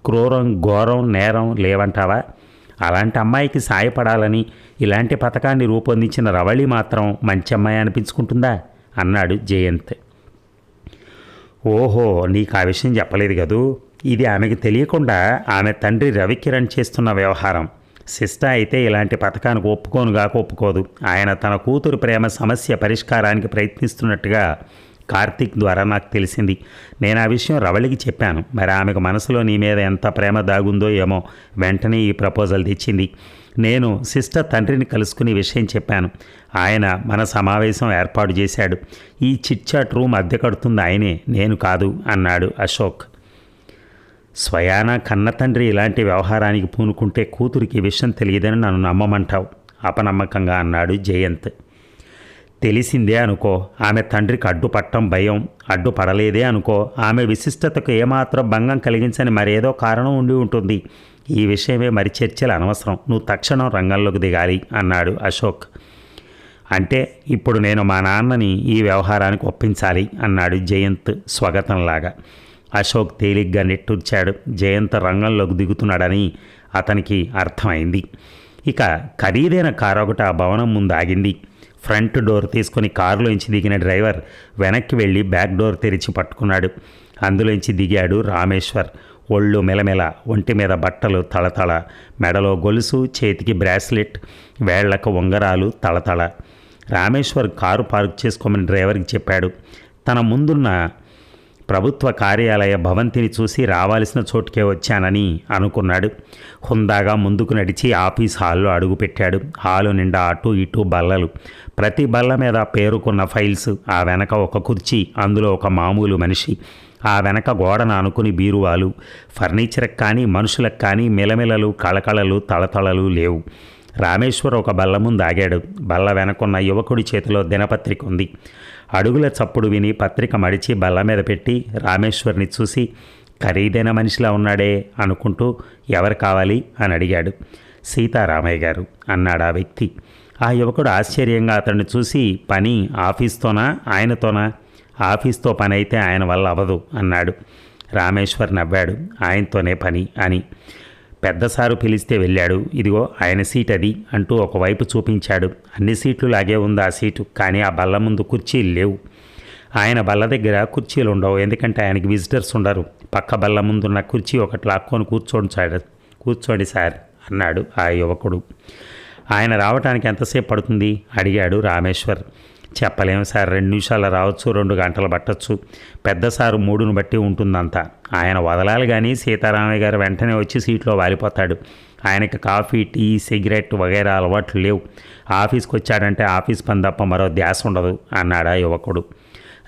క్రూరం, ఘోరం, నేరం లేవంటావా? అలాంటి అమ్మాయికి సాయపడాలని ఇలాంటి పథకాన్ని రూపొందించిన రవళి మాత్రం మంచి అమ్మాయి అనిపించుకుంటుందా అన్నాడు జయంత్. ఓహో, నీకు ఆ విషయం చెప్పలేదు కదూ. ఇది ఆమెకు తెలియకుండా ఆమె తండ్రి రవికిరణ్ చేస్తున్న వ్యవహారం. సిస్టా అయితే ఇలాంటి పథకానికి ఒప్పుకోదు. ఆయన తన కూతురు ప్రేమ సమస్య పరిష్కారానికి ప్రయత్నిస్తున్నట్టుగా కార్తీక్ ద్వారా నాకు తెలిసింది. నేను ఆ విషయం రవళికి చెప్పాను. మరి ఆమెకు మనసులో నీ మీద ఎంత ప్రేమ దాగుందో ఏమో. వెంటనే ఈ ప్రపోజల్ తెచ్చింది. నేను సిస్టర్ తండ్రిని కలుసుకుని విషయం చెప్పాను. ఆయన మన సమావేశం ఏర్పాటు చేశాడు. ఈ చిట్చాట్ రూమ్ అద్దె కడుతుంది ఆయనే, నేను కాదు అన్నాడు అశోక్. స్వయాన కన్న తండ్రి ఇలాంటి వ్యవహారానికి పూనుకుంటే కూతురికి విషయం తెలియదని నన్ను నమ్మమంటావు అపనమ్మకంగా అన్నాడు జయంత్. తెలిసిందే అనుకో. ఆమె తండ్రికి అడ్డుపట్టం భయం. అడ్డుపడలేదే అనుకో. ఆమె విశిష్టతకు ఏమాత్రం భంగం కలిగించని మరేదో కారణం ఉండి ఉంటుంది. ఈ విషయమే మరి చర్చలు అనవసరం. నువ్వు తక్షణం రంగంలోకి దిగాలి అన్నాడు అశోక్. అంటే ఇప్పుడు నేను మా నాన్నని ఈ వ్యవహారానికి ఒప్పించాలి అన్నాడు జయంత్ స్వగతంలాగా. అశోక్ తేలిగ్గా నిట్టూర్చాడు. జయంత్ రంగంలోకి దిగుతున్నాడని అతనికి అర్థమైంది. ఇక ఖరీదైన కారు ఒకటి ఆ భవనం ముందు ఆగింది. ఫ్రంట్ డోర్ తీసుకుని కారులోంచి దిగిన డ్రైవర్ వెనక్కి వెళ్ళి బ్యాక్ డోర్ తెరిచి పట్టుకున్నాడు. అందులోంచి దిగాడు రామేశ్వర్. ఒళ్ళు మెలమెల, ఒంటి మీద బట్టలు తళతళ, మెడలో గొలుసు, చేతికి బ్రాస్లెట్, వేళ్లకు ఉంగరాలు తళతళ. రామేశ్వర్ కారు పార్క్ చేసుకోమని డ్రైవర్కి చెప్పాడు. తన ముందున్న ప్రభుత్వ కార్యాలయ భవంతిని చూసి రావాల్సిన చోటుకే వచ్చానని అనుకున్నాడు. హుందాగా ముందుకు నడిచి ఆఫీస్ హాల్లో అడుగుపెట్టాడు. హాలు నిండా అటు ఇటు బల్లలు. ప్రతి బల్ల మీద పేరుకున్న ఫైల్స్. ఆ వెనక ఒక కుర్చీ, అందులో ఒక మామూలు మనిషి. ఆ వెనక గోడను ఆనుకుని బీరువాలు. ఫర్నిచర్కి కానీ మనుషులకు కానీ మిలమిలలు, కళకళలు, తళతళలు లేవు. రామేశ్వర్ ఒక బల్ల ముందు ఆగాడు. బల్ల వెనకున్న యువకుడి చేతిలో దినపత్రిక ఉంది. అడుగుల చప్పుడు విని పత్రిక మడిచి బల్ల మీద పెట్టి రామేశ్వర్ని చూసి, ఖరీదైన మనిషిలా ఉన్నాడే అనుకుంటూ, ఎవరు కావాలి అని అడిగాడు. సీతారామయ్య గారు అన్నాడు ఆ వ్యక్తి. ఆ యువకుడు ఆశ్చర్యంగా అతన్ని చూసి, పని ఆఫీస్తోనా ఆయనతోనా? ఆఫీస్తో పని అయితే ఆయన వల్ల అవ్వదు అన్నాడు. రామేశ్వర్ నవ్వాడు. ఆయనతోనే పని అని. పెద్దసారు పిలిస్తే వెళ్ళాడు. ఇదిగో ఆయన సీట్ అది అంటూ ఒకవైపు చూపించాడు. అన్ని సీట్లు లాగే ఉంది ఆ సీటు, కానీ ఆ బల్ల ముందు కుర్చీలు లేవు. ఆయన బల్ల దగ్గర కుర్చీలు ఉండవు, ఎందుకంటే ఆయనకి విజిటర్స్ ఉండరు. పక్క బల్ల ముందున్న కుర్చీ ఒకటి లాక్కొని కూర్చోండి సార్ అన్నాడు ఆ యువకుడు. ఆయన రావడానికి ఎంతసేపు పడుతుంది అడిగాడు రామేశ్వర్. చెప్పలేము సార్, 2 నిమిషాలు రావచ్చు, 2 గంటలు పట్టచ్చు. పెద్ద సారు మూడును బట్టి ఉంటుందంతా. ఆయన వదలాలి కానీ సీతారామయ్య గారు వెంటనే వచ్చి సీట్లో వాలిపోతాడు. ఆయనకి కాఫీ, టీ, సిగరెట్ వగైరా అలవాట్లు లేవు. ఆఫీస్కి వచ్చాడంటే ఆఫీస్ పని తప్ప మరో ధ్యాస ఉండదు అన్నాడు ఆ యువకుడు.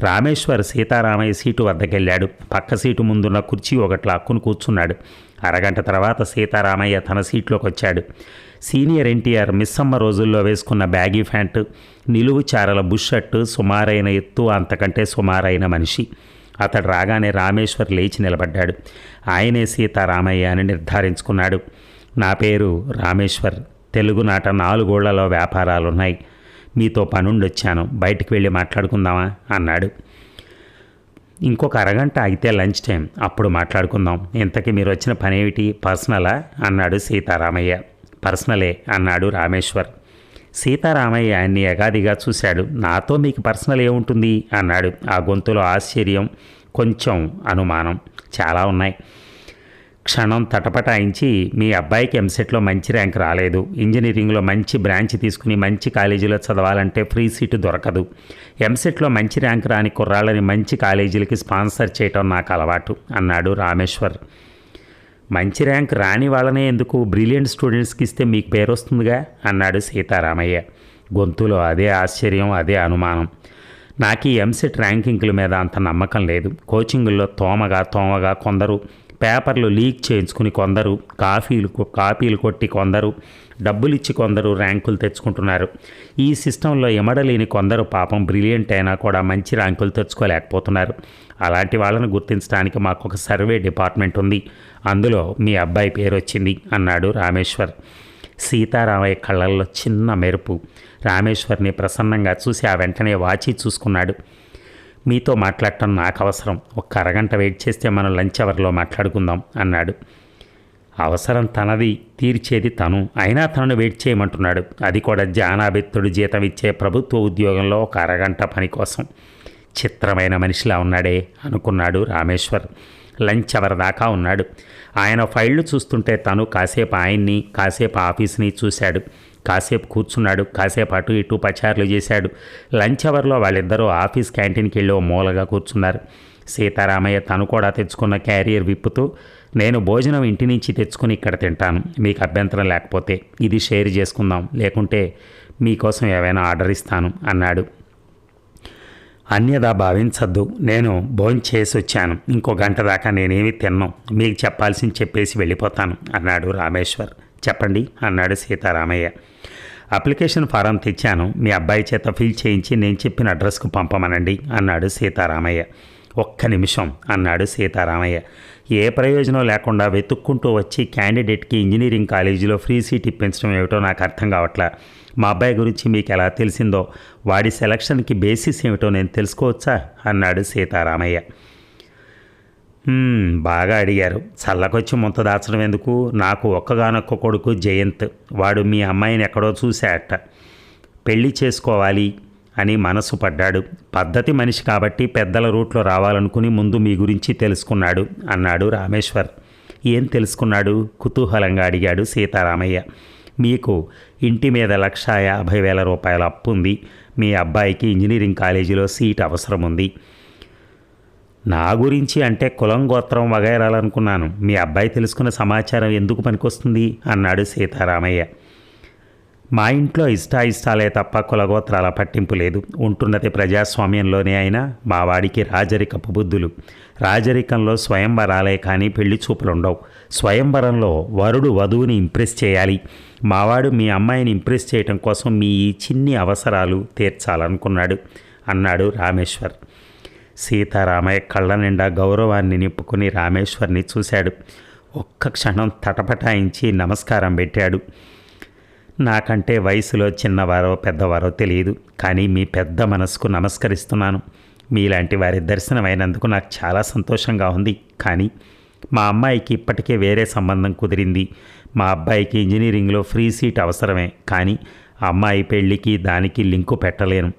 రామేశ్వర్ సీతారామయ్య సీటు వద్దకెళ్ళాడు. పక్క సీటు ముందున్న కుర్చీ ఒకటి లాక్కుని కూర్చున్నాడు. అరగంట తర్వాత సీతారామయ్య తన సీట్లోకి వచ్చాడు. సీనియర్ ఎన్టీఆర్ మిస్సమ్మ రోజుల్లో వేసుకున్న బ్యాగీ ప్యాంటు, నిలువు చారల బుష్ షర్టు, సుమారైన ఎత్తు, అంతకంటే సుమారైన మనిషి. అతడు రాగానే రామేశ్వర్ లేచి నిలబడ్డాడు. ఆయనే సీతారామయ్య అని నిర్ధారించుకున్నాడు. నా పేరు రామేశ్వర్. తెలుగునాట 4 ఊళ్ళలో వ్యాపారాలున్నాయి. మీతో పనుండొచ్చాను. బయటికి వెళ్ళి మాట్లాడుకుందామా అన్నాడు. ఇంకొక అరగంట ఆగితే లంచ్ టైం, అప్పుడు మాట్లాడుకుందాం. ఇంతకీ మీరు వచ్చిన పనేమిటి? పర్సనలా అన్నాడు సీతారామయ్య. పర్సనలే అన్నాడు రామేశ్వర్. సీతారామయ్య ఆయన్ని ఎగాదిగా చూశాడు. నాతో మీకు పర్సనల్ ఏముంటుంది అన్నాడు. ఆ గొంతులో ఆశ్చర్యం, కొంచెం అనుమానం. చాలా ఉన్నాయి. క్షణం తటపటాయించి, మీ అబ్బాయికి ఎంసెట్లో మంచి ర్యాంక్ రాలేదు. ఇంజనీరింగ్లో మంచి బ్రాంచ్ తీసుకుని మంచి కాలేజీలో చదవాలంటే ఫ్రీ సీటు దొరకదు. ఎంసెట్లో మంచి ర్యాంక్ రాని కుర్రాళ్ళని మంచి కాలేజీలకి స్పాన్సర్ చేయటం నాకు అలవాటు అన్నాడు రామేశ్వర్. మంచి ర్యాంక్ రాని వాళ్ళనే ఎందుకు బ్రిలియంట్ స్టూడెంట్స్కి ఇస్తే మీకు పేరు వస్తుందిగా అన్నాడు సీతారామయ్య. గొంతులో అదే ఆశ్చర్యం, అదే అనుమానం. నాకు ఈ ఎంసెట్ ర్యాంకింగ్ల మీద అంత నమ్మకం లేదు. కోచింగుల్లో తోమగా కొందరు, పేపర్లు లీక్ చేయించుకుని కొందరు, కాపీలు కొట్టి కొందరు, డబ్బులిచ్చి కొందరు ర్యాంకులు తెచ్చుకుంటున్నారు. ఈ సిస్టంలో ఎమడలేని కొందరు పాపం బ్రిలియంట్ అయినా కూడా మంచి ర్యాంకులు తెచ్చుకోలేకపోతున్నారు. అలాంటి వాళ్ళను గుర్తించడానికి మాకు ఒక సర్వే డిపార్ట్మెంట్ ఉంది. అందులో మీ అబ్బాయి పేరు వచ్చింది అన్నాడు రామేశ్వర్. సీతారామయ్య కళ్ళల్లో చిన్న మెరుపు. రామేశ్వర్ని ప్రసన్నంగా చూసి ఆ వెంటనే వాచి చూసుకున్నాడు. మీతో మాట్లాడటం నాకు అవసరం. ఒక్క అరగంట వెయిట్ చేస్తే మనం లంచ్ అవర్లో మాట్లాడుకుందాం అన్నాడు. అవసరం తనది, తీర్చేది తను. అయినా తనను వెయిట్ చేయమంటున్నాడు. అది కూడా జానాబెత్తుడు జీతం ఇచ్చే ప్రభుత్వ ఉద్యోగంలో ఒక అరగంట పని కోసం. చిత్రమైన మనిషిలా ఉన్నాడే అనుకున్నాడు రామేశ్వర్. లంచ్ అవర్ దాకా ఉన్నాడు. ఆయన ఫైళ్లు చూస్తుంటే తను కాసేపు ఆయన్ని, కాసేపు ఆఫీస్ని చూశాడు. కాసేపు కూర్చున్నాడు, కాసేపు అటు ఇటు పచారులు చేశాడు. లంచ్ అవర్లో వాళ్ళిద్దరూ ఆఫీస్ క్యాంటీన్కి వెళ్ళి ఓ మూలగా కూర్చున్నారు. సీతారామయ్య తను కూడా తెచ్చుకున్న క్యారియర్ విప్పుతూ, నేను భోజనం ఇంటి నుంచి తెచ్చుకుని ఇక్కడ తింటాను, మీకు అభ్యంతరం లేకపోతే ఇది షేర్ చేసుకుందాం, లేకుంటే మీకోసం ఏవైనా ఆర్డర్ ఇస్తాను అన్నాడు. అన్యదా భావించద్దు, నేను భోంచేసి వచ్చాను, ఇంకో గంట దాకా నేనేమి తిన్నాం, మీకు చెప్పాల్సింది చెప్పేసి వెళ్ళిపోతాను అన్నాడు రామేశ్వర్. చెప్పండి అన్నాడు సీతారామయ్య. అప్లికేషన్ ఫారం తెచ్చాను, మీ అబ్బాయి చేత ఫిల్ చేయించి నేను చెప్పిన అడ్రస్కు పంపమనండి అన్నాడు సీతారామయ్య. ఒక్క నిమిషం అన్నాడు సీతారామయ్య. ఏ ప్రయోజనం లేకుండా వెతుక్కుంటూ వచ్చి క్యాండిడేట్కి ఇంజనీరింగ్ కాలేజీలో ఫ్రీ సీట్ ఇప్పించడం ఏమిటో నాకు అర్థం కావట్లా. మా అబ్బాయి గురించి మీకు ఎలా తెలిసిందో, వాడి సెలక్షన్కి బేసిస్ ఏమిటో నేను తెలుసుకోవచ్చా అన్నాడు సీతారామయ్య. బాగా అడిగారు. చల్లకొచ్చి ముంత దాచడం ఎందుకు? నాకు ఒక్కగానొక్క కొడుకు జయంత్. వాడు మీ అమ్మాయిని ఎక్కడో చూశాట. పెళ్లి చేసుకోవాలి అని మనసు పడ్డాడు. పద్ధతి మనిషి కాబట్టి పెద్దల రూట్లో రావాలనుకుని ముందు మీ గురించి తెలుసుకున్నాడు అన్నాడు రామేశ్వర్. ఏం తెలుసుకున్నాడు? కుతూహలంగా అడిగాడు సీతారామయ్య. మీకు ఇంటి మీద 1,50,000 రూపాయల అప్పు ఉంది. మీ అబ్బాయికి ఇంజనీరింగ్ కాలేజీలో సీట్ అవసరం ఉంది. నా గురించి అంటే కులం గోత్రం వగైరాలనుకున్నాను. మీ అబ్బాయి తెలుసుకున్న సమాచారం ఎందుకు పనికొస్తుంది అన్నాడు సీతారామయ్య. మా ఇంట్లో ఇష్టాలే తప్ప కులగోత్రాల పట్టింపు లేదు. ఉంటున్నది ప్రజాస్వామ్యంలోనే అయినా మా వాడికి రాజరికపు బుద్ధులు. రాజరికంలో స్వయంవరాలే కానీ పెళ్లి చూపులుండవు. స్వయంవరంలో వరుడు వధువుని ఇంప్రెస్ చేయాలి. మావాడు మీ అమ్మాయిని ఇంప్రెస్ చేయటం కోసం మీ ఈ చిన్ని అవసరాలు తీర్చాలనుకున్నాడు అన్నాడు రామేశ్వర్. సీతారామయ్య కళ్ళ నిండా గౌరవాన్ని నింపుకుని రామేశ్వర్ని చూశాడు. ఒక్క క్షణం తటపటాయించి నమస్కారం పెట్టాడు. నాకంటే వయసులో చిన్నవారో పెద్దవారో తెలియదు, కానీ మీ పెద్ద మనసుకు నమస్కరిస్తున్నాను. మీలాంటి వారి దర్శనమైనందుకు నాకు చాలా సంతోషంగా ఉంది. కానీ మా అమ్మాయికి ఇప్పటికే వేరే సంబంధం కుదిరింది. మా అబ్బాయికి ఇంజనీరింగ్లో ఫ్రీ సీట్ అవసరమే, కానీ అమ్మాయి పెళ్లికి దానికి లింకు పెట్టలేను.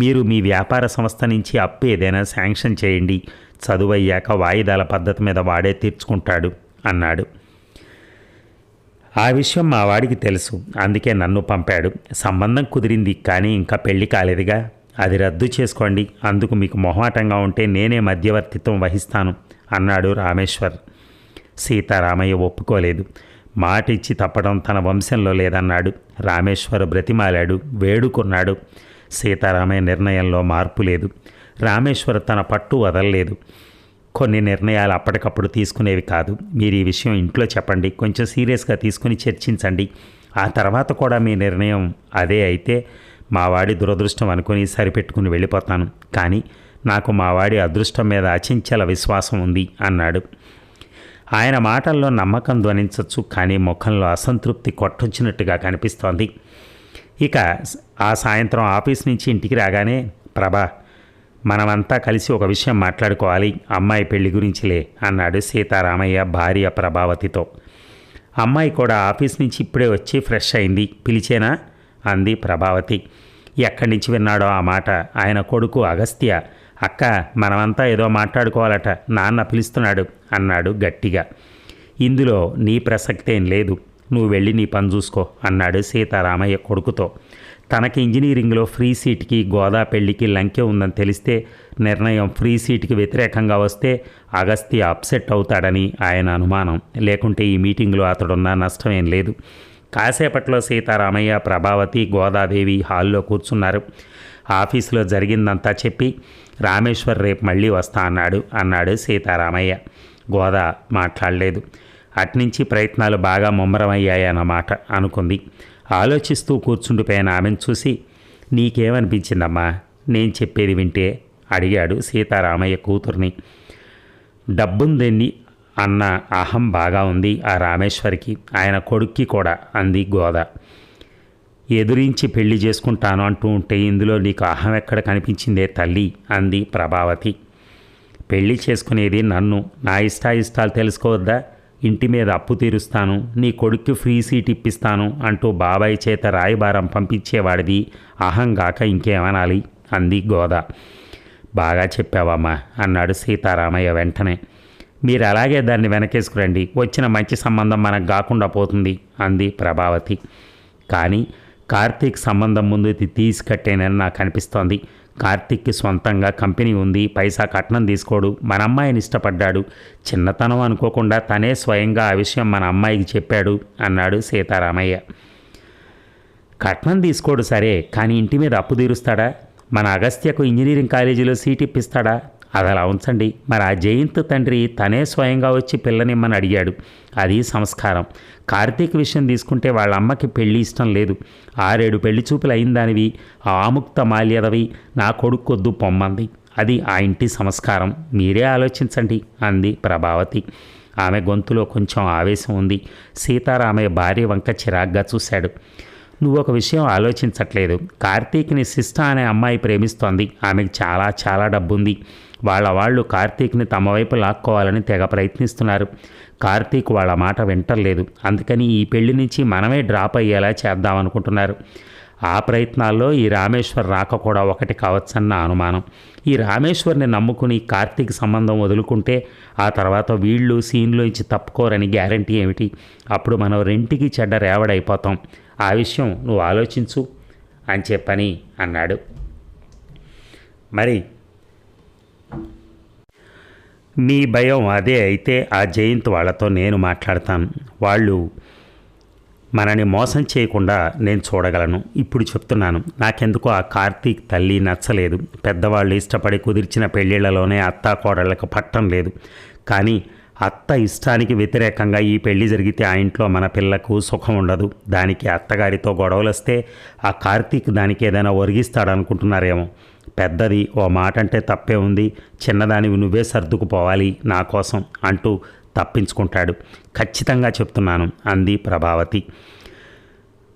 మీరు మీ వ్యాపార సంస్థ నుంచి అప్పు ఏదైనా శాంక్షన్ చేయండి. చదువయ్యాక వాయిదాల పద్ధతి మీద వాడే తీర్చుకుంటాడు అన్నాడు. ఆ విషయం మా వాడికి తెలుసు, అందుకే నన్ను పంపాడు. సంబంధం కుదిరింది, కానీ ఇంకా పెళ్లి కాలేదుగా. అది రద్దు చేసుకోండి. అందుకు మీకు మొహమాటంగా ఉంటే నేనే మధ్యవర్తిత్వం వహిస్తాను అన్నాడు రామేశ్వర్. సీతారామయ్య ఒప్పుకోలేదు. మాట ఇచ్చి తప్పడం తన వంశంలో లేదన్నాడు. రామేశ్వర్ బ్రతిమాలాడు, వేడుకున్నాడు. సీతారామయ్య నిర్ణయంలో మార్పు లేదు. రామేశ్వర్ తన పట్టు వదలలేదు. కొన్ని నిర్ణయాలు అప్పటికప్పుడు తీసుకునేవి కాదు. మీరు ఈ విషయం ఇంట్లో చెప్పండి, కొంచెం సీరియస్గా తీసుకుని చర్చించండి. ఆ తర్వాత కూడా మీ నిర్ణయం అదే అయితే మా వాడి దురదృష్టం అనుకుని సరిపెట్టుకుని వెళ్ళిపోతాను. కానీ నాకు మా వాడి అదృష్టం మీద అచంచల విశ్వాసం ఉంది అన్నాడు. ఆయన మాటల్లో నమ్మకం ధ్వనించవచ్చు, కానీ ముఖంలో అసంతృప్తి కొట్టొచ్చినట్టుగా కనిపిస్తోంది. ఇక ఆ సాయంత్రం ఆఫీస్ నుంచి ఇంటికి రాగానే, ప్రభా, మనమంతా కలిసి ఒక విషయం మాట్లాడుకోవాలి, అమ్మాయి పెళ్లి గురించిలే అన్నాడు సీతారామయ్య భార్య ప్రభావతితో. అమ్మాయి కూడా ఆఫీస్ నుంచి ఇప్పుడే వచ్చి ఫ్రెష్ అయింది, పిలిచేనా అంది ప్రభావతి. ఎక్కడి నుంచి విన్నాడో ఆ మాట. ఆయన కొడుకు అగస్త్య. అక్క, మనమంతా ఏదో మాట్లాడుకోవాలట, నాన్న పిలుస్తున్నాడు అన్నాడు గట్టిగా. ఇందులో నీ ప్రసక్తేం లేదు, నువ్వు వెళ్ళి నీ పని చూసుకో అన్నాడు సీతారామయ్య కొడుకుతో. తనకి ఇంజనీరింగ్లో ఫ్రీ సీట్కి గోదా పెళ్లికి లంకె ఉందని తెలిస్తే, నిర్ణయం ఫ్రీ సీట్కి వ్యతిరేకంగా వస్తే అగస్త్య అప్సెట్ అవుతాడని ఆయన అనుమానం. లేకుంటే ఈ మీటింగ్లో అతడున్న నష్టమేం లేదు. కాసేపట్లో సీతారామయ్య, ప్రభావతి, గోదాదేవి హాల్లో కూర్చున్నారు. ఆఫీసులో జరిగిందంతా చెప్పి, రామేశ్వర్ రేపు మళ్ళీ వస్తా అన్నాడు సీతారామయ్య. గోదా మాట్లాడలేదు. అట్నుంచి ప్రయత్నాలు బాగా ముమ్మరమయ్యాయన్నమాట అనుకుంది. ఆలోచిస్తూ కూర్చుండిపోయిన ఆమెను చూసి, నీకేమనిపించిందమ్మా నేను చెప్పేది వింటే అడిగాడు సీతారామయ్య కూతుర్ని. డబ్బుందని అన్న అహం బాగా ఉంది ఆ రామేశ్వరికి, ఆయన కొడుక్కి కూడా అంది గోద. ఎదురించి పెళ్లి చేసుకుంటాను అంటూ ఉంటే ఇందులో నీకు అహం ఎక్కడ కనిపించిందే తల్లి అంది ప్రభావతి. పెళ్లి చేసుకునేది నన్ను, నా ఇష్టాయిష్టాలు తెలుసుకోవద్దా? ఇంటి మీద అప్పు తీరుస్తాను, నీ కొడుక్కి ఫ్రీ సీట్ ఇప్పిస్తాను అంటూ బాబాయ్ చేత రాయబారం పంపించేవాడిది అహంగాక ఇంకేమనాలి అంది గోద. బాగా చెప్పావమ్మా అన్నాడు సీతారామయ్య వెంటనే. మీరు అలాగే దాన్ని వెనకేసుకురండి, వచ్చిన మంచి సంబంధం మనకు కాకుండా పోతుంది అంది ప్రభావతి. కానీ కార్తీక్ సంబంధం ముందు తీసి కట్టేనని నాకు అనిపిస్తోంది. కార్తీక్కి సొంతంగా కంపెనీ ఉంది, పైసా కట్నం తీసుకోడు, మన అమ్మాయిని ఇష్టపడ్డాడు, చిన్నతనం అనుకోకుండా తనే స్వయంగా ఆ విషయం మన అమ్మాయికి చెప్పాడు అన్నాడు సీతారామయ్య. కట్నం తీసుకోడు సరే, కానీ ఇంటి మీద అప్పు తీరుస్తాడా? మన అగస్త్యకు ఇంజనీరింగ్ కాలేజీలో సీట్ ఇప్పిస్తాడా? అది అలా ఉంచండి. మరి ఆ జయంత్ తండ్రి తనే స్వయంగా వచ్చి పిల్లనిమ్మని అడిగాడు. అది సంస్కారం. కార్తీక్ విషయం తీసుకుంటే వాళ్ళ అమ్మకి పెళ్ళి ఇష్టం లేదు. 6-7 పెళ్లి చూపులు అయిందానివి, ఆముక్త మాల్యదవి నా కొడుకొద్దు పొమ్మంది. అది ఆ ఇంటి సంస్కారం. మీరే ఆలోచించండి అంది ప్రభావతి. ఆమె గొంతులో కొంచెం ఆవేశం ఉంది. సీతారామయ్య భార్య వంక చిరాగ్గా చూశాడు. నువ్వు ఒక విషయం ఆలోచించట్లేదు. కార్తీక్ని సిస్ట అనే అమ్మాయి ప్రేమిస్తోంది. ఆమెకు చాలా చాలా డబ్బుంది. వాళ్ళు కార్తీక్ని తమ వైపు లాక్కోవాలని తెగ ప్రయత్నిస్తున్నారు. కార్తీక్ వాళ్ళ మాట వింటలేదు. అందుకని ఈ పెళ్లి నుంచి మనమే డ్రాప్ అయ్యేలా చేద్దామనుకుంటున్నారు. ఆ ప్రయత్నాల్లో ఈ రామేశ్వర్ రాక కూడా ఒకటి కావచ్చన్న అనుమానం. ఈ రామేశ్వర్ని నమ్ముకుని కార్తీక్ సంబంధం వదులుకుంటే ఆ తర్వాత వీళ్ళు సీన్లోంచి తప్పుకోరని గ్యారంటీ ఏమిటి? అప్పుడు మనం రెంటికి చెడ్డ రేవడైపోతాం. ఆ విషయం నువ్వు ఆలోచించు అని చెప్పని అన్నాడు. మరి మీ భయం అదే అయితే ఆ జయంత్ వాళ్ళతో నేను మాట్లాడతాను. వాళ్ళు మనని మోసం చేయకుండా నేను చూడగలను. ఇప్పుడు చెప్తున్నాను, నాకెందుకో ఆ కార్తీక్ తల్లి నచ్చలేదు. పెద్దవాళ్ళు ఇష్టపడి కుదిర్చిన పెళ్ళిళ్ళలోనే అత్తా కోడళ్ళకు పట్టం లేదు. కానీ అత్త ఇష్టానికి వ్యతిరేకంగా ఈ పెళ్లి జరిగితే ఆ ఇంట్లో మన పిల్లకు సుఖం ఉండదు. దానికి అత్తగారితో గొడవలు వస్తే ఆ కార్తీక్ దానికి ఏదైనా ఒరిగిస్తాడనుకుంటున్నారేమో. పెద్దది ఓ మాట అంటే తప్పే ఉంది, చిన్నదానివి నువ్వే సర్దుకుపోవాలి నా కోసం అంటూ తప్పించుకుంటాడు. ఖచ్చితంగా చెప్తున్నాను అంది ప్రభావతి.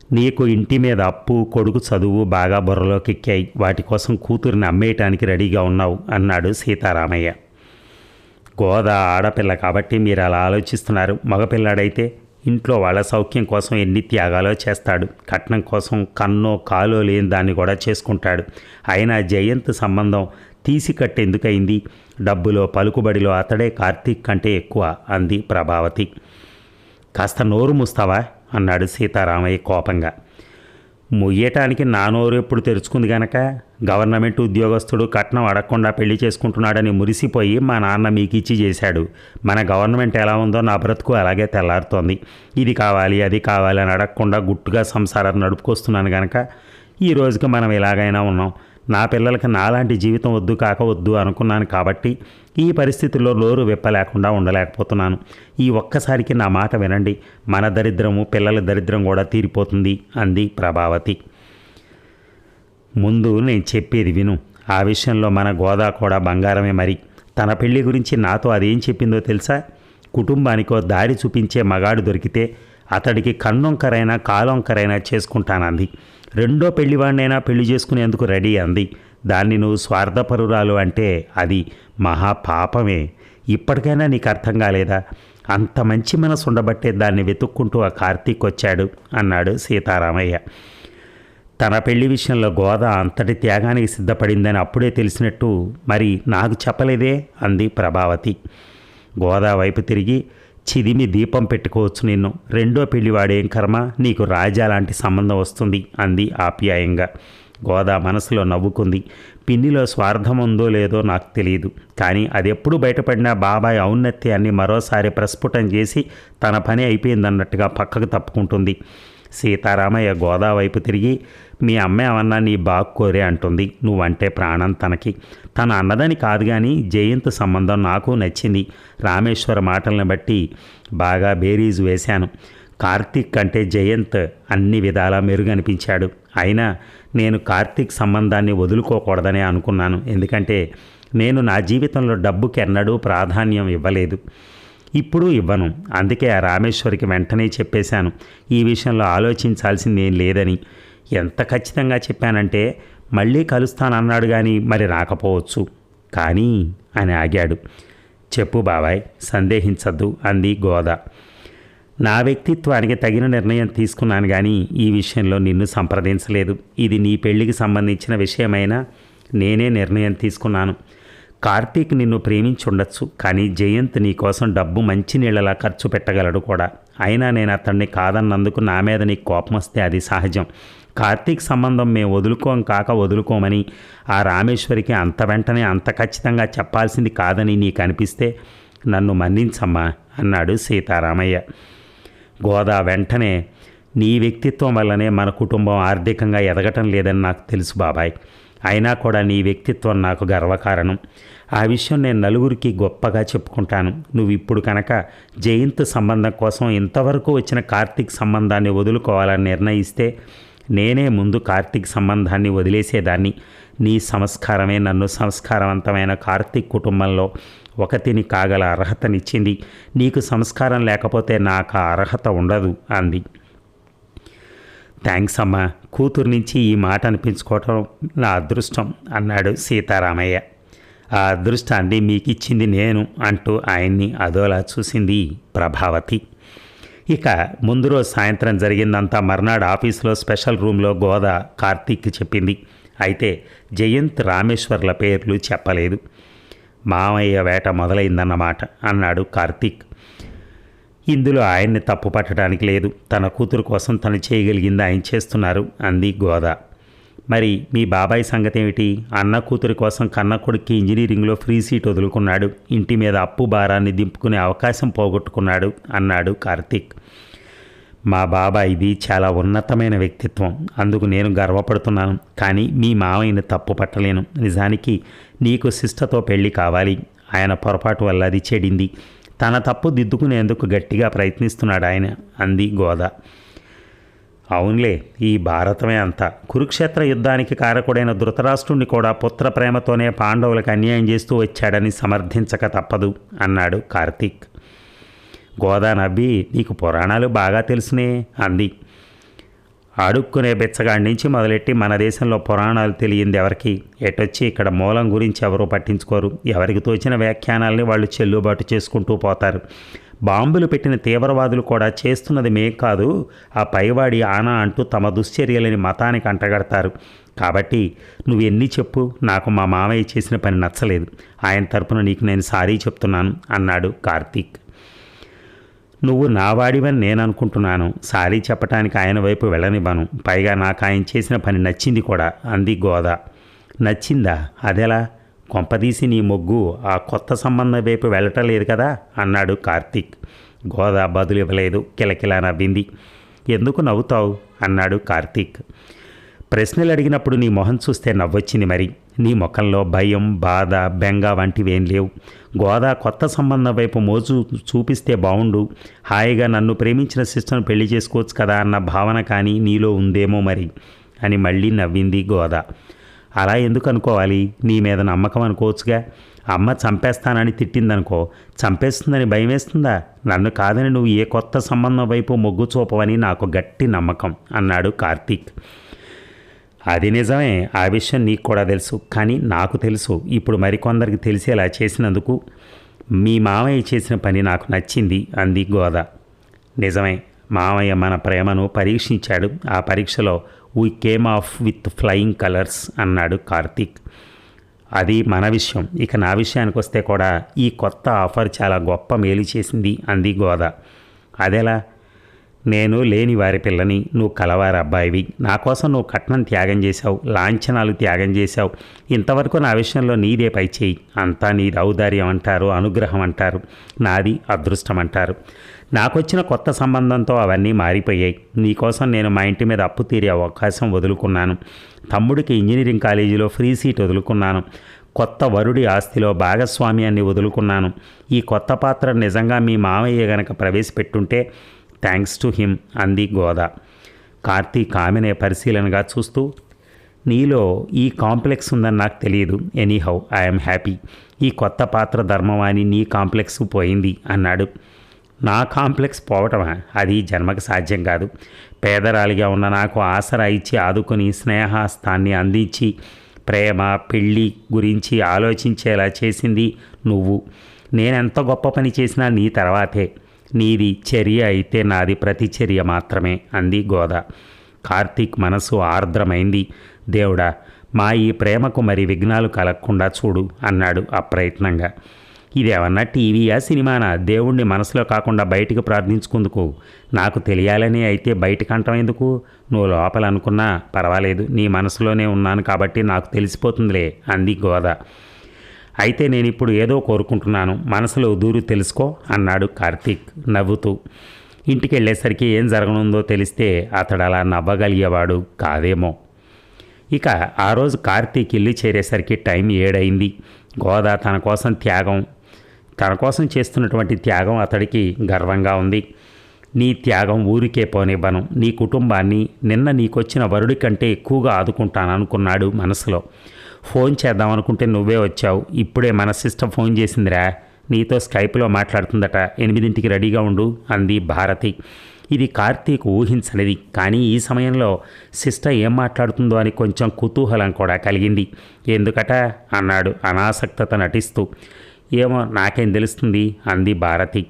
నీకు ఇంటి మీద అప్పు, కొడుకు చదువు బాగా బుర్రలోకి ఎక్కాయి. వాటి కోసం కూతురిని అమ్మేయటానికి రెడీగా ఉన్నావు అన్నాడు సీతారామయ్య. గోద ఆడపిల్ల కాబట్టి మీరు అలా ఆలోచిస్తున్నారు. మగపిల్లాడైతే ఇంట్లో వాళ్ళ సౌఖ్యం కోసం ఎన్ని త్యాగాలో చేస్తాడు. కట్నం కోసం కన్నో కాలో లేని దాన్ని కూడా చేసుకుంటాడు. అయినా జయంత్ సంబంధం తీసి కట్టేందుకయింది? డబ్బులో పలుకుబడిలో అతడే కార్తీక్ కంటే ఎక్కువ అంది ప్రభావతి. కాస్త నోరు మూస్తావా అన్నాడు సీతారామయ్య కోపంగా. ముయ్యటానికి నా నోరు ఎప్పుడు తెరుచుకుంది గనక? గవర్నమెంట్ ఉద్యోగస్తుడు కట్నం అడగకుండా పెళ్లి చేసుకుంటున్నాడని మురిసిపోయి మా నాన్న మీకు ఇచ్చి చేశాడు. మన గవర్నమెంట్ ఎలా ఉందో నా బ్రతుకు అలాగే తెల్లారుతోంది. ఇది కావాలి అది కావాలి అని అడగకుండా గుట్టుగా సంసారం నడుపుకొస్తున్నాను గనక ఈ రోజుకి మనం ఎలాగైనా ఉన్నాం. నా పిల్లలకి నాలాంటి జీవితం వద్దు కాక వద్దు అనుకున్నాను కాబట్టి ఈ పరిస్థితుల్లో నోరు విప్పలేకుండా ఉండలేకపోతున్నాను. ఈ ఒక్కసారికి నా మాట వినండి. మన దరిద్రము పిల్లల దరిద్రం కూడా తీరిపోతుంది అంది ప్రభావతి. ముందు నేను చెప్పేది విను. ఆ విషయంలో మన గోదా కూడా బంగారమే. మరి తన పెళ్లి గురించి నాతో అదేం చెప్పిందో తెలుసా? కుటుంబానికో దారి చూపించే మగాడు దొరికితే అతడికి కన్నొంకరైనా కాలొంకరైనా చేసుకుంటానంది. రెండో పెళ్లివాడినైనా పెళ్లి చేసుకునేందుకు రెడీ అంది. దాన్ని నువ్వు స్వార్థపరురాలు అంటే అది మహాపాపమే. ఇప్పటికైనా నీకు అర్థం కాలేదా? అంత మంచి మనసు ఉండబట్టే దాన్ని వెతుక్కుంటూ ఆ కార్తీక్ వచ్చాడు అన్నాడు సీతారామయ్య. తన పెళ్లి విషయంలో గోద అంతటి త్యాగానికి సిద్ధపడిందని అప్పుడే తెలిసినట్టు మరి నాకు చెప్పలేదే అంది ప్రభావతి. గోదా వైపు తిరిగి, చిదిమి దీపం పెట్టుకోవచ్చు నిన్ను. రెండో పెళ్లివాడేం కర్మ, నీకు రాజా లాంటి సంబంధం వస్తుంది అంది ఆప్యాయంగా. గోదా మనసులో నవ్వుకుంది. పిన్నిలో స్వార్థం ఉందో లేదో నాకు తెలియదు, కానీ అది ఎప్పుడు బయటపడినా బాబాయ్ ఔన్నత్యాన్ని మరోసారి ప్రస్ఫుటం చేసి తన పని అయిపోయిందన్నట్టుగా పక్కకు తప్పుకుంటుంది. సీతారామయ్య గోదా వైపు తిరిగి, మీ అమ్మ ఏమన్నా నీ బాగుకోరే అంటుంది. నువ్వంటే ప్రాణం తనకి. తన అన్నదని కాదు కానీ జయంత్ సంబంధం నాకు నచ్చింది. రామేశ్వర మాటలను బట్టి బాగా బేరీజు వేశాను. కార్తీక్ కంటే జయంత్ అన్ని విధాలా మెరుగనిపించాడు. అయినా నేను కార్తీక్ సంబంధాన్ని వదులుకోకూడదనే అనుకున్నాను. ఎందుకంటే నేను నా జీవితంలో డబ్బుకి ఎన్నడూ ప్రాధాన్యం ఇవ్వలేదు, ఇప్పుడు ఇవ్వను. అందుకే ఆ రామేశ్వరికి వెంటనే చెప్పేశాను, ఈ విషయంలో ఆలోచించాల్సింది ఏం లేదని. ఎంత ఖచ్చితంగా చెప్పానంటే మళ్ళీ కలుస్తానన్నాడు కానీ మరి రాకపోవచ్చు. కానీ అని ఆగాడు. చెప్పు బాబాయ్, సందేహించద్దు అంది గోద. నా వ్యక్తిత్వానికి తగిన నిర్ణయం తీసుకున్నాను కానీ ఈ విషయంలో నిన్ను సంప్రదించలేదు. ఇది నీ పెళ్లికి సంబంధించిన విషయమైనా నేనే నిర్ణయం తీసుకున్నాను. కార్తీక్ నిన్ను ప్రేమించుండొచ్చు, కానీ జయంత్ నీ కోసం డబ్బు మంచినీళ్ళలా ఖర్చు పెట్టగలడు కూడా. అయినా నేను అతన్ని కాదన్నందుకు నా మీద నీకు కోపం వస్తే అది సహజం. కార్తీక్ సంబంధం మేము వదులుకోమని ఆ రామేశ్వరికి అంత వెంటనే అంత ఖచ్చితంగా చెప్పాల్సింది కాదని నీకు అనిపిస్తే నన్ను మన్నించమ్మా అన్నాడు సీతారామయ్య. గోదా వెంటనే, నీ వ్యక్తిత్వం వల్లనే మన కుటుంబం ఆర్థికంగా ఎదగటం లేదని నాకు తెలుసు బాబాయ్. అయినా కూడా నీ వ్యక్తిత్వం నాకు గర్వకారణం. ఆ విషయం నేను నలుగురికి గొప్పగా చెప్పుకుంటాను. నువ్వు ఇప్పుడు కనుక జయంత్ సంబంధం కోసం ఇంతవరకు వచ్చిన కార్తీక్ సంబంధాన్ని వదులుకోవాలని నిర్ణయిస్తే నేనే ముందు కార్తీక్ సంబంధాన్ని వదిలేసేదాన్ని. నీ సంస్కారమే నన్ను సంస్కారవంతమైన కార్తీక్ కుటుంబంలో ఒకతిని కాగల అర్హతనిచ్చింది. నీకు సంస్కారం లేకపోతే నాకు ఆ అర్హత ఉండదు అంది. థ్యాంక్స్ అమ్మా, కూతురు నుంచి ఈ మాట అనిపించుకోవటం నా అదృష్టం అన్నాడు సీతారామయ్య. ఆ అదృష్టాన్ని మీకు ఇచ్చింది నేను అంటూ ఆయన్ని అదోలా చూసింది ప్రభావతి. ఇక ముందు రోజు సాయంత్రం జరిగిందంతా మర్నాడు ఆఫీసులో స్పెషల్ రూమ్లో గోద కార్తీక్కి చెప్పింది. అయితే జయంత్ రామేశ్వర్ల పేర్లు చెప్పలేదు. మామయ్య వేట మొదలైందన్నమాట అన్నాడు కార్తీక్. ఇందులో ఆయన్ని తప్పు పట్టడానికి లేదు. తన కూతురు కోసం తను చేయగలిగింది ఆయన చేస్తున్నారు అంది గోద. మరి మీ బాబాయ్ సంగతి ఏమిటి? అన్న కూతురి కోసం కన్న కొడుక్కి ఇంజనీరింగ్లో ఫ్రీ సీట్ వదులుకున్నాడు. ఇంటి మీద అప్పు భారాన్ని దింపుకునే అవకాశం పోగొట్టుకున్నాడు అన్నాడు కార్తీక్. మా బాబాయిది చాలా ఉన్నతమైన వ్యక్తిత్వం, అందుకు నేను గర్వపడుతున్నాను. కానీ మీ మామయ్యని తప్పు పట్టలేను. నిజానికి నీకు సిస్టర్తో పెళ్లి కావాలి. ఆయన పొరపాటు వల్ల అది చెడింది. తన తప్పు దిద్దుకునేందుకు గట్టిగా ప్రయత్నిస్తున్నాడు ఆయన అంది గోద. అవునులే, ఈ భారతమే అంతా. కురుక్షేత్ర యుద్ధానికి కారకుడైన ధృతరాష్ట్రుణ్ణి కూడా పుత్ర ప్రేమతోనే పాండవులకు అన్యాయం చేస్తూ వచ్చాడని సమర్థించక తప్పదు అన్నాడు కార్తీక్. గోదా నవ్వి, నీకు పురాణాలు బాగా తెలుసునే అంది. అడుక్కునే బెచ్చగాడి నుంచి మొదలెట్టి మన దేశంలో పురాణాలు తెలియంది ఎవరికి? ఎటొచ్చి ఇక్కడ మూలం గురించి ఎవరూ పట్టించుకోరు. ఎవరికి తోచిన వ్యాఖ్యానాల్ని వాళ్ళు చెల్లుబాటు చేసుకుంటూ పోతారు. బాంబులు పెట్టిన తీవ్రవాదులు కూడా చేస్తున్నది మేం కాదు, ఆ పైవాడి ఆనా అంటూ తమ దుశ్చర్యలని మతానికి అంటగడతారు. కాబట్టి నువ్వెన్ని చెప్పు, నాకు మా మామయ్య చేసిన పని నచ్చలేదు. ఆయన తరపున నీకు నేను సారీ చెప్తున్నాను అన్నాడు కార్తీక్. నువ్వు నావాడివని నేను అనుకుంటున్నాను. సారీ చెప్పడానికి ఆయన వైపు వెళ్ళనివ్వను. పైగా నాకు ఆయన చేసిన పని నచ్చింది కూడా అంది గోద. నచ్చిందా? అదెలా? కొంపదీసి నీ మొగ్గు ఆ కొత్త సంబంధం వైపు వెళ్ళటం లేదు కదా అన్నాడు కార్తీక్. గోద బదులు ఇవ్వలేదు, కిలకిలా నవ్వింది. ఎందుకు నవ్వుతావు అన్నాడు కార్తీక్. ప్రశ్నలు అడిగినప్పుడు నీ మొహం చూస్తే నవ్వొచ్చింది. మరి నీ ముఖంలో భయం, బాధ, బెంగ వంటివేం లేవు. గోదా కొత్త సంబంధం వైపు మోజు చూపిస్తే బావుండు, హాయిగా నన్ను ప్రేమించిన సిస్టర్ను పెళ్లి చేసుకోవచ్చు కదా అన్న భావన కానీ నీలో ఉందేమో మరి అని మళ్ళీ నవ్వింది గోద. అలా ఎందుకు అనుకోవాలి? నీ మీద నమ్మకం అనుకోవచ్చుగా. అమ్మ చంపేస్తానని తిట్టిందనుకో, చంపేస్తుందని భయం వేస్తుందా? నన్ను కాదని నువ్వు ఏ కొత్త సంబంధం వైపు మొగ్గు చూపవని నాకు గట్టి నమ్మకం అన్నాడు కార్తీక్. అది నిజమే, ఆ విషయం నీకు కూడా తెలుసు. కానీ నాకు తెలుసు. ఇప్పుడు మరికొందరికి తెలిసేలా చేసినందుకు మీ మామయ్య చేసిన పని నాకు నచ్చింది అంది గోద. నిజమే, మామయ్య మన ప్రేమను పరీక్షించాడు. ఆ పరీక్షలో we came of with flying colours అన్నాడు కార్తీక్. అది మన విషయం. ఇక నా విషయానికి వస్తే కూడా ఈ కొత్త ఆఫర్ చాలా గొప్ప మేలు చేసింది అంది గోద. అదెలా? నేను లేని వారి పిల్లని, నువ్వు కలవారి అబ్బాయివి. నా కోసం నువ్వు కట్నం త్యాగం చేశావు, లాంఛనాలు త్యాగం చేశావు. ఇంతవరకు నా విషయంలో నీదే పై చేయి. అంతా నీది ఔదార్యం అంటారు, అనుగ్రహం అంటారు, నాది అదృష్టం అంటారు. నాకొచ్చిన కొత్త సంబంధంతో అవన్నీ మారిపోయాయి. నీకోసం నేను మా ఇంటి మీద అప్పు తీరే అవకాశం వదులుకున్నాను. తమ్ముడికి ఇంజనీరింగ్ కాలేజీలో ఫ్రీ సీట్ వదులుకున్నాను. కొత్త వరుడి ఆస్తిలో భాగస్వామ్యాన్ని వదులుకున్నాను. ఈ కొత్త పాత్ర నిజంగా మీ మామయ్య గనక ప్రవేశపెట్టుంటే థ్యాంక్స్ టు హిమ్ అంది గోద. కార్తీక్ ఆమెనే పరిశీలనగా చూస్తూ, నీలో ఈ కాంప్లెక్స్ ఉందని నాకు తెలియదు. Anyhow I'm happy. ఈ కొత్త పాత్ర ధర్మవాణి నీ కాంప్లెక్స్ పోయింది అన్నాడు. నా కాంప్లెక్స్ పోవటమా? అది జన్మకు సాధ్యం కాదు. పేదరాలిగా ఉన్న నాకు ఆసరా ఇచ్చి ఆదుకొని స్నేహాస్తాన్ని అందించి ప్రేమ పెళ్ళి గురించి ఆలోచించేలా చేసింది నువ్వు. నేనెంత గొప్ప పని చేసినా నీ తర్వాతే. నీది చర్య అయితే నాది ప్రతిచర్య మాత్రమే అంది గోద. కార్తీక్ మనసు ఆర్ద్రమైంది. దేవుడా, మా ఈ ప్రేమకు మరి విఘ్నాలు కలగకుండా చూడు అన్నాడు అప్రయత్నంగా. ఇదేమన్నా టీవీయా సినిమానా? దేవుణ్ణి మనసులో కాకుండా బయటికి ప్రార్థించుకుందుకు? నాకు తెలియాలని అయితే బయటికి అంటం ఎందుకు? నువ్వు లోపల అనుకున్నా పర్వాలేదు, నీ మనసులోనే ఉన్నాను కాబట్టి నాకు తెలిసిపోతుందిలే అంది గోద. అయితే నేను ఇప్పుడు ఏదో కోరుకుంటున్నాను, మనసులో దూరు తెలుసుకో అన్నాడు కార్తీక్ నవ్వుతూ. ఇంటికి వెళ్ళేసరికి ఏం జరగనుందో తెలిస్తే అతడు అలా నవ్వగలిగేవాడు కాదేమో. ఇక ఆ రోజు కార్తీక్ ఇల్లు చేరేసరికి టైం 7 అయింది. గోద తన కోసం చేస్తున్నటువంటి త్యాగం అతడికి గర్వంగా ఉంది. నీ త్యాగం ఊరికే పోనివ్వను, నీ కుటుంబాన్ని నిన్న నీకొచ్చిన వరుడి కంటే ఎక్కువగా ఆదుకుంటాను అనుకున్నాడు మనసులో. ఫోన్ చేద్దామనుకుంటే నువ్వే వచ్చావు. ఇప్పుడే మన సిస్టర్ ఫోన్ చేసిందిరా, నీతో స్కైప్లో మాట్లాడుతుందట, 8ంటికి రెడీగా ఉండు అంది భారతి. ఇది కార్తీక్ ఊహించనిది. కానీ ఈ సమయంలో సిస్టర్ ఏం మాట్లాడుతుందో అని కొంచెం కుతూహలం కూడా కలిగింది. ఎందుకట అన్నాడు అనాసక్తత నటిస్తూ. ఏమో నాకేం తెలుస్తుంది అంది భారతి.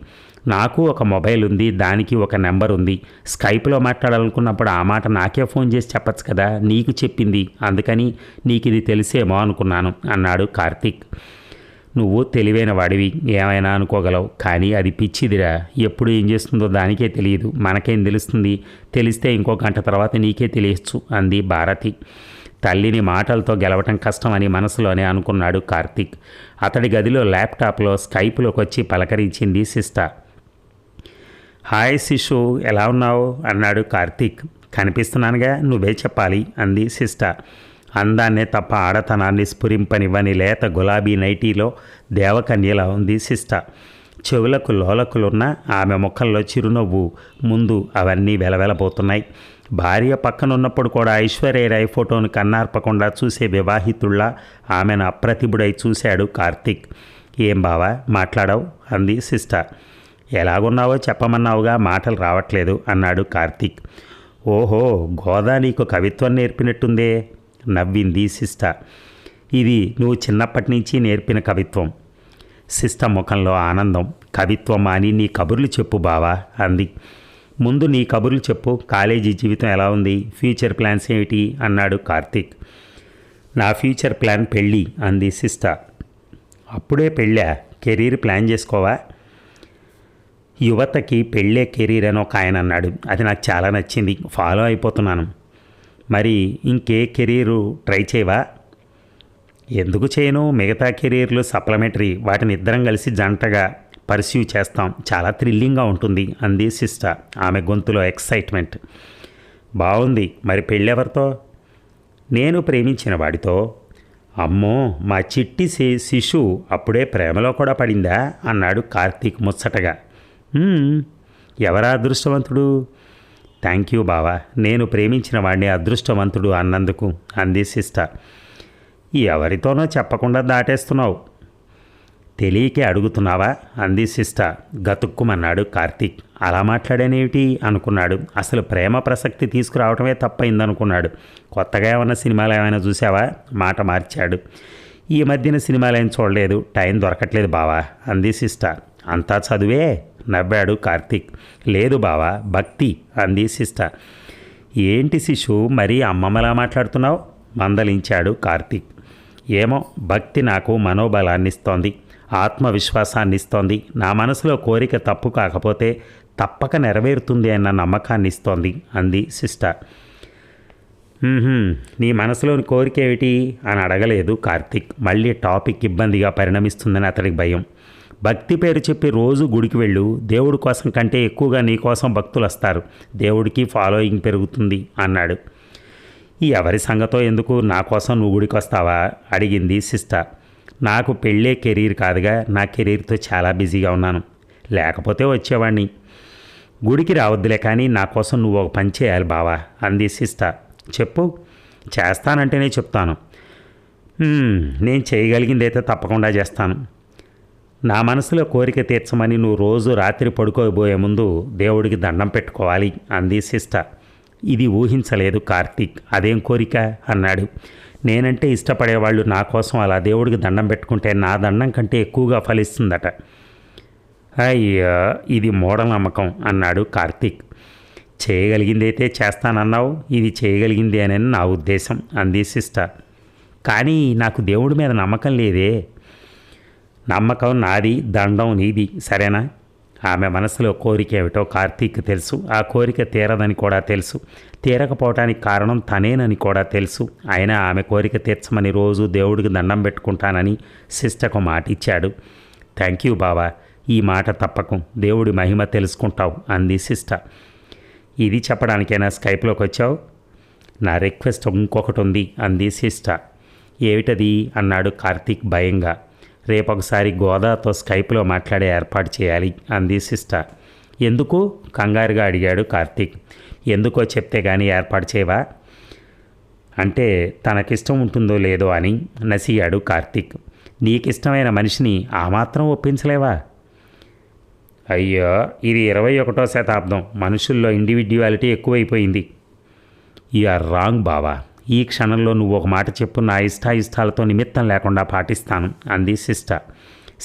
నాకు ఒక మొబైల్ ఉంది, దానికి ఒక నెంబర్ ఉంది. స్కైప్లో మాట్లాడాలనుకున్నప్పుడు ఆ మాట నాకే ఫోన్ చేసి చెప్పచ్చు కదా, నీకు చెప్పింది, అందుకని నీకు ఇది తెలిసేమో అనుకున్నాను అన్నాడు కార్తీక్. నువ్వు తెలివైన వాడివి, ఏమైనా అనుకోగలవు, కానీ అది పిచ్చిదిరా. ఎప్పుడు ఏం చేస్తుందో దానికే తెలియదు, మనకేం తెలుస్తుంది? తెలిస్తే ఇంకో గంట తర్వాత నీకే తెలియచ్చు అంది భారతి. తల్లిని మాటలతో గెలవటం కష్టమని మనసులోనే అనుకున్నాడు కార్తీక్. అతడి గదిలో ల్యాప్టాప్లో స్కైప్లోకి వచ్చి పలకరించింది సిస్టర్. హాయ్ శిశు, ఎలా ఉన్నావు అన్నాడు కార్తీక్. కనిపిస్తున్నానుగా, నువ్వే చెప్పాలి అంది సిస్టర్. అందాన్నే తప్ప ఆడతనాన్ని స్ఫురింపనివ్వని లేత గులాబీ నైటీలో దేవకన్యలా ఉంది సిస్టర్. చెవులకు లోలకులున్న ఆమె ముఖంలో చిరునవ్వు ముందు అవన్నీ వెలవెలబోతున్నాయి. భార్య పక్కనున్నప్పుడు కూడా ఐశ్వర్యరాయ్ ఫోటోను కన్నార్పకుండా చూసే వివాహితుళ్ళ ఆమెను అప్రతిభుడై చూశాడు కార్తీక్. ఏం బావా మాట్లాడావు అంది సిస్టర్. ఎలాగున్నావో చెప్పమన్నావుగా, మాటలు రావట్లేదు అన్నాడు కార్తీక్. ఓహో, గోదా నీకు కవిత్వం నేర్పినట్టుందే నవ్వింది సిస్టర్. ఇది నువ్వు చిన్నప్పటి నుంచి నేర్పిన కవిత్వం. సిస్టర్ ముఖంలో ఆనందం. కవిత్వం అని నీ కబుర్లు చెప్పు బావా అంది. ముందు నీ కబుర్లు చెప్పు, కాలేజీ జీవితం ఎలా ఉంది, ఫ్యూచర్ ప్లాన్స్ ఏమిటి అన్నాడు కార్తీక్. నా ఫ్యూచర్ ప్లాన్ పెళ్ళి అంది సిస్టర్. అప్పుడే పెళ్ళా? కెరీర్ ప్లాన్ చేసుకోవా? యువతకి పెళ్ళే కెరీర్ అని ఒక ఆయన అన్నాడు, అది నాకు చాలా నచ్చింది, ఫాలో అయిపోతున్నాను. మరి ఇంకే కెరీరు ట్రై చేయవా? ఎందుకు చేయను, మిగతా కెరీర్లు సప్లిమెంటరీ, వాటిని ఇద్దరం కలిసి జంటగా పర్స్యూ చేస్తాం, చాలా థ్రిల్లింగ్గా ఉంటుంది అంది సిస్టర్. ఆమె గొంతులో ఎక్సైట్మెంట్. బాగుంది, మరి పెళ్ళెవరితో? నేను ప్రేమించిన వాడితో. అమ్మో, మా చిట్టి శిశు అప్పుడే ప్రేమలో కూడా పడిందా అన్నాడు కార్తీక్ ముచ్చటగా. ఎవరా అదృష్టవంతుడు? థ్యాంక్ యూ బావా, నేను ప్రేమించిన వాడిని అదృష్టవంతుడు అన్నందుకు అంది సిస్టర్. ఎవరితోనో చెప్పకుండా దాటేస్తున్నావు. తెలియకే అడుగుతున్నావా అంది సిస్టర్. గతుక్కుమన్నాడు కార్తీక్. అలా మాట్లాడానేమిటి అనుకున్నాడు. అసలు ప్రేమ ప్రసక్తి తీసుకురావటమే తప్పైందనుకున్నాడు. కొత్తగా ఏమన్నా సినిమాలు ఏమైనా చూసావా? మాట మార్చాడు. ఈ మధ్యన సినిమాలు ఏం చూడలేదు, టైం దొరకట్లేదు బావా అంది సిస్టర్. అంతా చదువే నవ్వాడు కార్తీక్. లేదు బావా, భక్తి అంది సిస్టర్. ఏంటి శిశు, మరీ అమ్మమ్మలా మాట్లాడుతున్నావు మందలించాడు కార్తీక్. ఏమో, భక్తి నాకు మనోబలాన్ని ఇస్తోంది, ఆత్మవిశ్వాసాన్ని ఇస్తోంది. నా మనసులో కోరిక తప్పు కాకపోతే తప్పక నెరవేరుతుంది అన్న నమ్మకాన్ని ఇస్తోంది అంది సిస్టర్. నీ మనసులోని కోరిక ఏమిటి అని అడగలేదు కార్తీక్. మళ్ళీ టాపిక్ ఇబ్బందిగా పరిణమిస్తుందని అతడికి భయం. భక్తి పేరు చెప్పి రోజు గుడికి వెళ్ళు, దేవుడి కోసం కంటే ఎక్కువగా నీ కోసం భక్తులు వస్తారు, దేవుడికి ఫాలోయింగ్ పెరుగుతుంది అన్నాడు. ఈ ఎవరి సంగతో ఎందుకు, నా కోసం నువ్వు గుడికి వస్తావా అడిగింది సిస్టర్. నాకు పెళ్ళే కెరీర్ కాదుగా, నా కెరీర్తో చాలా బిజీగా ఉన్నాను, లేకపోతే వచ్చేవాడిని. గుడికి రావద్దులే, కానీ నా కోసం నువ్వు ఒక పని చేయాలి బావా అంది సిస్టర్. చెప్పు. చేస్తానంటేనే చెప్తాను. నేను చేయగలిగిందైతే తప్పకుండా చేస్తాను. నా మనసులో కోరిక తీర్చమని నువ్వు రోజు రాత్రి పడుకోబోయే ముందు దేవుడికి దండం పెట్టుకోవాలి అంది సిస్టర్. ఇది ఊహించలేదు కార్తీక్. అదేం కోరిక అన్నాడు. నేనంటే ఇష్టపడేవాళ్ళు నా కోసం అలా దేవుడికి దండం పెట్టుకుంటే నా దండం కంటే ఎక్కువగా ఫలిస్తుందట. అయ్యా, ఇది మూఢనమ్మకం అన్నాడు కార్తీక్. చేయగలిగిందైతే చేస్తానన్నావు, ఇది చేయగలిగింది అని నా ఉద్దేశం అంది సిస్టర్. కానీ నాకు దేవుడి మీద నమ్మకం లేదే. నమ్మకం నాది, దండం నీది, సరేనా? ఆమె మనసులో కోరిక ఏమిటో కార్తీక్ తెలుసు. ఆ కోరిక తీరదని కూడా తెలుసు. తీరకపోవటానికి కారణం తనేనని కూడా తెలుసు. అయినా ఆమె కోరిక తీర్చమని రోజు దేవుడికి దండం పెట్టుకుంటానని సిస్టర్కు మాట ఇచ్చాడు. థ్యాంక్ యూ బావా, ఈ మాట తప్పకు, దేవుడి మహిమ తెలుసుకుంటావు అంది సిస్టర్. ఇది చెప్పడానికైనా స్కైప్లోకి వచ్చావు? నా రిక్వెస్ట్ ఇంకొకటి ఉంది అంది సిస్టర్. ఏమిటది అన్నాడు కార్తీక్ భయంగా. రేపొకసారి గోదాతో స్కైప్లో మాట్లాడే ఏర్పాటు చేయాలి అంది సిస్టర్. ఎందుకు కంగారుగా అడిగాడు కార్తీక్. ఎందుకో చెప్తే కానీ ఏర్పాటు చేయవా? అంటే తనకిష్టం ఉంటుందో లేదో అని నసిగాడు కార్తీక్. నీకిష్టమైన మనిషిని ఆ మాత్రం ఒప్పించలేవా? అయ్యో, ఇది 21వ శతాబ్దం. మనుషుల్లో ఇండివిడ్యువాలిటీ ఎక్కువైపోయింది. యు ఆర్ రాంగ్ బావా. ఈ క్షణంలో నువ్వు ఒక మాట చెప్పు, నా ఇష్టాయిష్టాలతో నిమిత్తం లేకుండా పాటిస్తాను అంది సిస్టర్.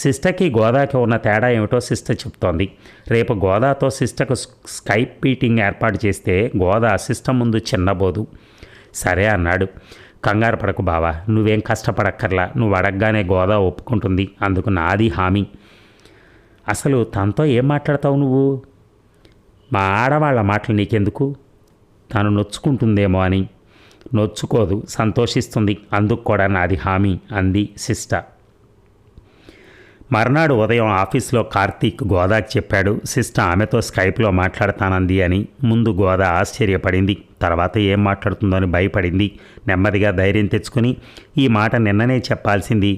సిస్టర్కి గోదాకి ఉన్న తేడా ఏమిటో సిస్టర్ చెప్తోంది. రేపు గోదాతో సిస్టర్కు స్కైప్ మీటింగ్ ఏర్పాటు చేస్తే గోదా సిస్టర్ ముందు చిన్నబోదు. సరే అన్నాడు. కంగారు పడకు బావా, నువ్వేం కష్టపడక్కర్లా. నువ్వు అడగగానే గోదా ఒప్పుకుంటుంది, అందుకు నాది హామీ. అసలు తనతో ఏం మాట్లాడతావు నువ్వు? మా ఆడవాళ్ళ మాటలు నీకెందుకు? తను నొచ్చుకుంటుందేమో అని. నొచ్చుకోదు, సంతోషిస్తుంది, అందుకు కూడా నాది హామీ అంది సిస్టర్. మర్నాడు ఉదయం ఆఫీస్లో కార్తీక్ గోదాకి చెప్పాడు. సిస్టర్ ఆమెతో స్కైప్లో మాట్లాడతానంది అని. ముందు గోదా ఆశ్చర్యపడింది, తర్వాత ఏం మాట్లాడుతుందో అని భయపడింది. నెమ్మదిగా ధైర్యం తెచ్చుకుని, ఈ మాట నిన్ననే చెప్పాల్సింది,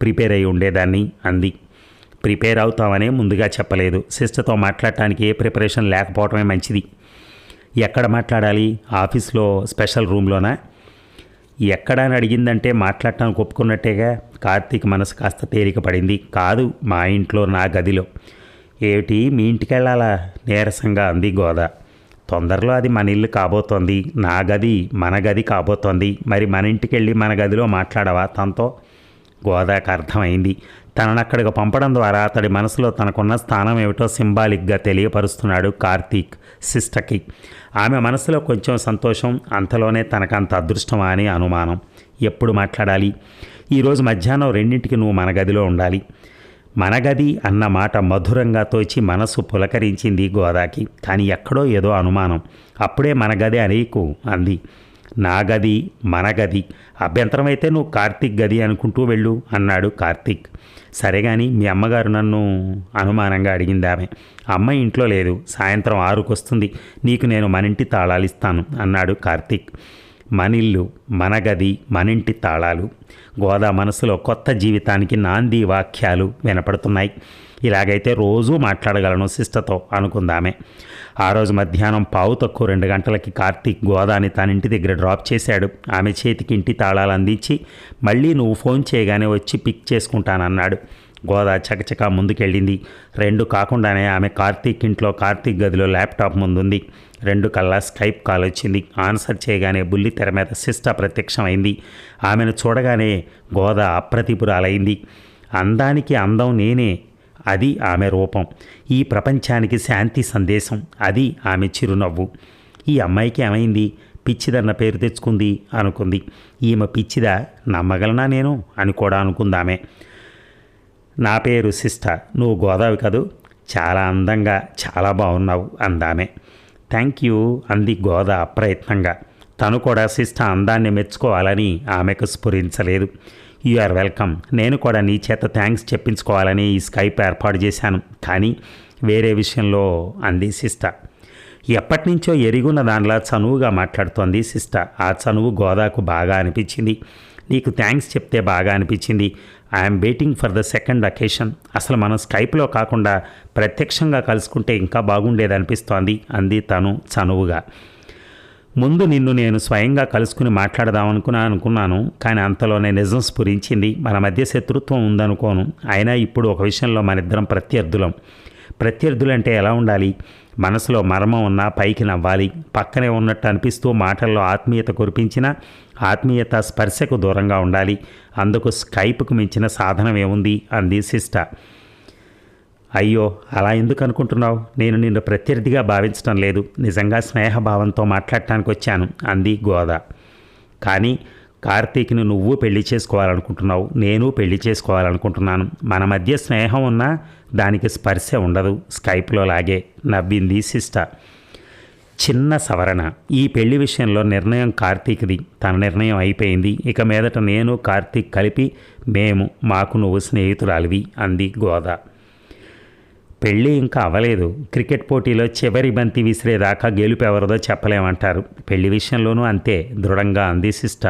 ప్రిపేర్ అయి ఉండేదాన్ని అంది. ప్రిపేర్ అవుతామనే ముందుగా చెప్పలేదు. సిస్టర్తో మాట్లాడటానికి ఏ ప్రిపరేషన్ లేకపోవటమే మంచిది. ఎక్కడ మాట్లాడాలి? ఆఫీస్లో స్పెషల్ రూమ్లోనా? ఎక్కడ అని అడిగిందంటే మాట్లాడటానికి ఒప్పుకున్నట్టేగా. కార్తీక్ మనసు కాస్త తేలిక పడింది. కాదు, మా ఇంట్లో, నా గదిలో. ఏమిటి, మీ ఇంటికి వెళ్ళాలా? నీరసంగా అంది గోదా. తొందరలో అది మన ఇల్లు కాబోతోంది. నా గది మన గది కాబోతోంది. మరి మన ఇంటికి వెళ్ళి మన గదిలో మాట్లాడవా తనతో? గోదాకు అర్థమైంది. తనను అక్కడికి పంపడం ద్వారా అతడి మనసులో తనకున్న స్థానం ఏమిటో సింబాలిక్గా తెలియపరుస్తున్నాడు కార్తీక్ సిస్టర్కి. ఆమె మనసులో కొంచెం సంతోషం. అంతలోనే తనకంత అదృష్టమా అని అనుమానం. ఎప్పుడు మాట్లాడాలి? ఈరోజు మధ్యాహ్నం 2ంటికి నువ్వు మన గదిలో ఉండాలి. మన గది అన్న మాట మధురంగా తోచి మనసు పులకరించింది గోదాకి. కానీ ఎక్కడో ఏదో అనుమానం. అప్పుడే మన గది అనేకు అంది. నా గది, మన గది. అభ్యంతరం అయితే నువ్వు కార్తీక్ గది అనుకుంటూ వెళ్ళు అన్నాడు కార్తీక్. సరే కానీ మీ అమ్మగారు నన్ను అనుమానంగా అడిగింది ఆమె. అమ్మ ఇంట్లో లేదు, సాయంత్రం 6కు వస్తుంది. నీకు నేను మనింటి తాళాలు ఇస్తాను అన్నాడు కార్తీక్. మనిల్లు, మన గది, మనింటి తాళాలు. గోదా మనసులో కొత్త జీవితానికి నాంది వాక్యాలు వినపడుతున్నాయి. ఇలాగైతే రోజూ మాట్లాడగలను సిస్టర్తో అనుకుందామే. ఆ రోజు మధ్యాహ్నం 2:15 గంటలకి కార్తీక్ గోదాని తన ఇంటి దగ్గర డ్రాప్ చేశాడు. ఆమె చేతికి ఇంటి తాళాలు అందించి, మళ్ళీ నువ్వు ఫోన్ చేయగానే వచ్చి పిక్ చేసుకుంటానన్నాడు. గోదా చకచకా ముందుకెళ్ళింది. 2 కాకుండానే ఆమె కార్తీక్ ఇంట్లో కార్తీక్ గదిలో ల్యాప్టాప్ ముందుంది. 2 కల్లా స్కైప్ కాల్ వచ్చింది. ఆన్సర్ చేయగానే బుల్లి తెర మీద సిస్టర్ ప్రత్యక్షమైంది. ఆమెను చూడగానే గోదా అప్రతిపురాలైంది. అందానికి అందం నేనే, అది ఆమె రూపం. ఈ ప్రపంచానికి శాంతి సందేశం, అది ఆమె చిరునవ్వు. ఈ అమ్మాయికి ఏమైంది? పిచ్చిదన్న పేరు తెచ్చుకుంది అనుకుంది. ఈమె పిచ్చిదా, నమ్మగలనా నేను అని కూడా అనుకుందామే. నా పేరు సిస్టర్, నువ్వు గోదావి కదూ, చాలా అందంగా, చాలా బాగున్నావు అందామే. థ్యాంక్ యూ అంది గోదా అప్రయత్నంగా. తను కూడా సిస్టర్ అందాన్ని మెచ్చుకోవాలని ఆమెకు స్ఫురించలేదు. You are welcome. నేను కూడా నీ చేత థ్యాంక్స్ చెప్పించుకోవాలని ఈ స్కైప్ ఏర్పాటు చేశాను, కానీ వేరే విషయంలో అంది సిస్టర్. ఎప్పటి నుంచో ఎరుగున్న దానిలా చనువుగా మాట్లాడుతోంది సిస్టర్. ఆ చనువు గోదాకు బాగా అనిపించింది. నీకు థ్యాంక్స్ చెప్తే బాగా అనిపించింది. I'm waiting for the second occasion. అసలు మనం స్కైప్లో కాకుండా ప్రత్యక్షంగా కలుసుకుంటే ఇంకా బాగుండేదనిపిస్తోంది అంది తను చనువుగా. ముందు నిన్ను నేను స్వయంగా కలుసుకుని మాట్లాడదామనుకున్నాను, కానీ అంతలోనే నిజం స్ఫురించింది. మన మధ్య శత్రుత్వం ఉందనుకోను. అయినా ఇప్పుడు ఒక విషయంలో మనిద్దరం ప్రత్యర్థులంటే ఎలా ఉండాలి? మనసులో మర్మం ఉన్నా పైకి నవ్వాలి. పక్కనే ఉన్నట్టు అనిపిస్తూ మాటల్లో ఆత్మీయత కురిపించిన ఆత్మీయత స్పర్శకు దూరంగా ఉండాలి. అందుకు స్కైప్కు మించిన సాధనం ఏముంది అంది సిస్ట. అయ్యో, అలా ఎందుకు అనుకుంటున్నావు? నేను నిన్ను ప్రత్యర్థిగా భావించడం లేదు, నిజంగా స్నేహభావంతో మాట్లాడటానికి వచ్చాను అంది గోద. కానీ కార్తీక్ని నువ్వు పెళ్లి చేసుకోవాలనుకుంటున్నావు, నేను పెళ్లి చేసుకోవాలనుకుంటున్నాను. మన మధ్య స్నేహం ఉన్నా దానికి స్పర్శ ఉండదు, స్కైప్లో లాగే నవ్వింది సిస్ట. చిన్న సవరణ. ఈ పెళ్లి విషయంలో నిర్ణయం కార్తీక్ది. తన నిర్ణయం అయిపోయింది. ఇక మీదట నేను కార్తీక్ కలిపి మాకు నువ్వు స్నేహితురాలివి అంది గోద. పెళ్ళి ఇంకా అవ్వలేదు. క్రికెట్ పోటీలో చివరి బంతి విసిరేదాకా గెలుపు ఎవరిదో చెప్పలేమంటారు. పెళ్లి విషయంలోనూ అంతే దృఢంగా అంది సిస్ట.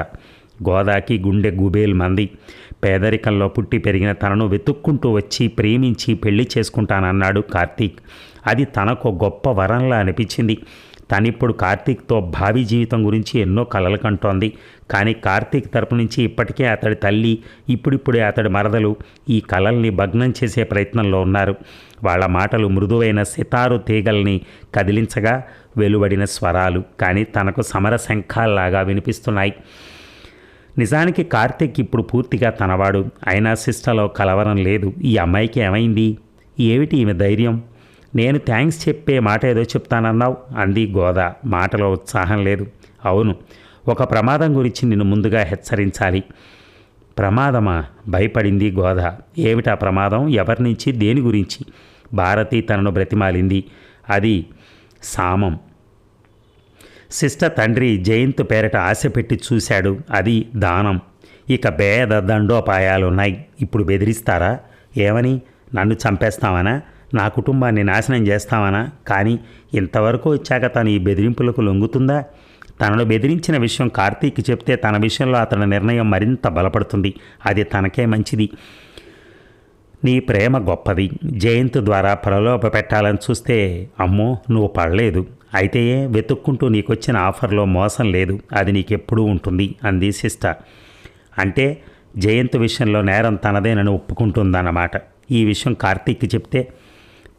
గోదాకి గుండె గుబేల్ మంది. పేదరికంలో పుట్టి పెరిగిన తనను వెతుక్కుంటూ వచ్చి ప్రేమించి పెళ్లి చేసుకుంటానన్నాడు కార్తీక్. అది తనకు గొప్ప వరంలా అనిపించింది. తనిప్పుడు కార్తీక్తో భావి జీవితం గురించి ఎన్నో కలలు కంటోంది. కానీ కార్తీక్ తరపు నుంచి ఇప్పటికే అతడి తల్లి, ఇప్పుడిప్పుడే అతడి మరదలు ఈ కలల్ని భగ్నం చేసే ప్రయత్నంలో ఉన్నారు. వాళ్ళ మాటలు మృదువైన సితారు తీగల్ని కదిలించగా వెలువడిన స్వరాలు కానీ తనకు సమర శంఖాల్లాగా వినిపిస్తున్నాయి. నిజానికి కార్తీక్ ఇప్పుడు పూర్తిగా తనవాడు. అయినా సిస్టలో కలవరం లేదు. ఈ అమ్మాయికి ఏమైంది? ఏమిటి ఈమె ధైర్యం? నేను థ్యాంక్స్ చెప్పే మాట ఏదో చెప్తానన్నావు అంది గోద. మాటలో ఉత్సాహం లేదు. అవును, ఒక ప్రమాదం గురించి నిన్ను ముందుగా హెచ్చరించాలి. ప్రమాదమా? భయపడింది గోద. ఏమిటా ప్రమాదం? ఎవరి నుంచి, దేని గురించి? భారతి తనను బ్రతిమాలింది. అది సామం. సిస్టర్ తండ్రి జయంత్ పేరట ఆశ పెట్టి చూశాడు. అది దానం. ఇక భేద దండోపాయాలున్నాయి. ఇప్పుడు బెదిరిస్తారా? ఏమని? నన్ను చంపేస్తామనా? నా కుటుంబాన్ని నాశనం చేస్తామనా? కానీ ఇంతవరకు వచ్చాక తను ఈ బెదిరింపులకు లొంగుతుందా? తనను బెదిరించిన విషయం కార్తీక్ చెప్తే తన విషయంలో అతని నిర్ణయం మరింత బలపడుతుంది. అది తనకే మంచిది. నీ ప్రేమ గొప్పది. జయంత్ ద్వారా ప్రలోభ పెట్టాలని చూస్తే అమ్మో నువ్వు పడలేదు. అయితే వెతుక్కుంటూ నీకొచ్చిన ఆఫర్లో మోసం లేదు. అది నీకెప్పుడూ ఉంటుంది అంది సిస్టర్. అంటే జయంత్ విషయంలో నేరం తనదేనని ఒప్పుకుంటుందన్నమాట. ఈ విషయం కార్తీక్కి చెప్తే?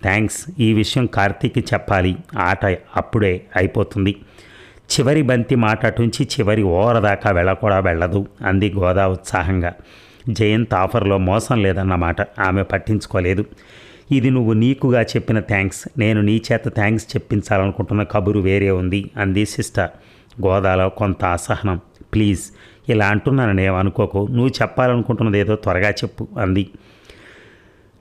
థ్యాంక్స్. ఈ విషయం కార్తీక్కి చెప్పాలి. ఆట అప్పుడే అయిపోతుంది. చివరి బంతి మాట అటుంచి చివరి ఓవర్ దాకా వెళ్ళదు అంది గోదా ఉత్సాహంగా. జయంత్ ఆఫర్లో మోసం లేదన్నమాట ఆమె పట్టించుకోలేదు. ఇది నువ్వు నీకుగా చెప్పిన థ్యాంక్స్. నేను నీ చేత థ్యాంక్స్ చెప్పించాలనుకుంటున్న కబురు వేరే ఉంది అంది సిస్టర్. గోదాలో కొంత అసహనం. ప్లీజ్, ఇలా అంటున్నానని ఏమనుకోకు. నువ్వు చెప్పాలనుకుంటున్నది ఏదో త్వరగా చెప్పు అంది.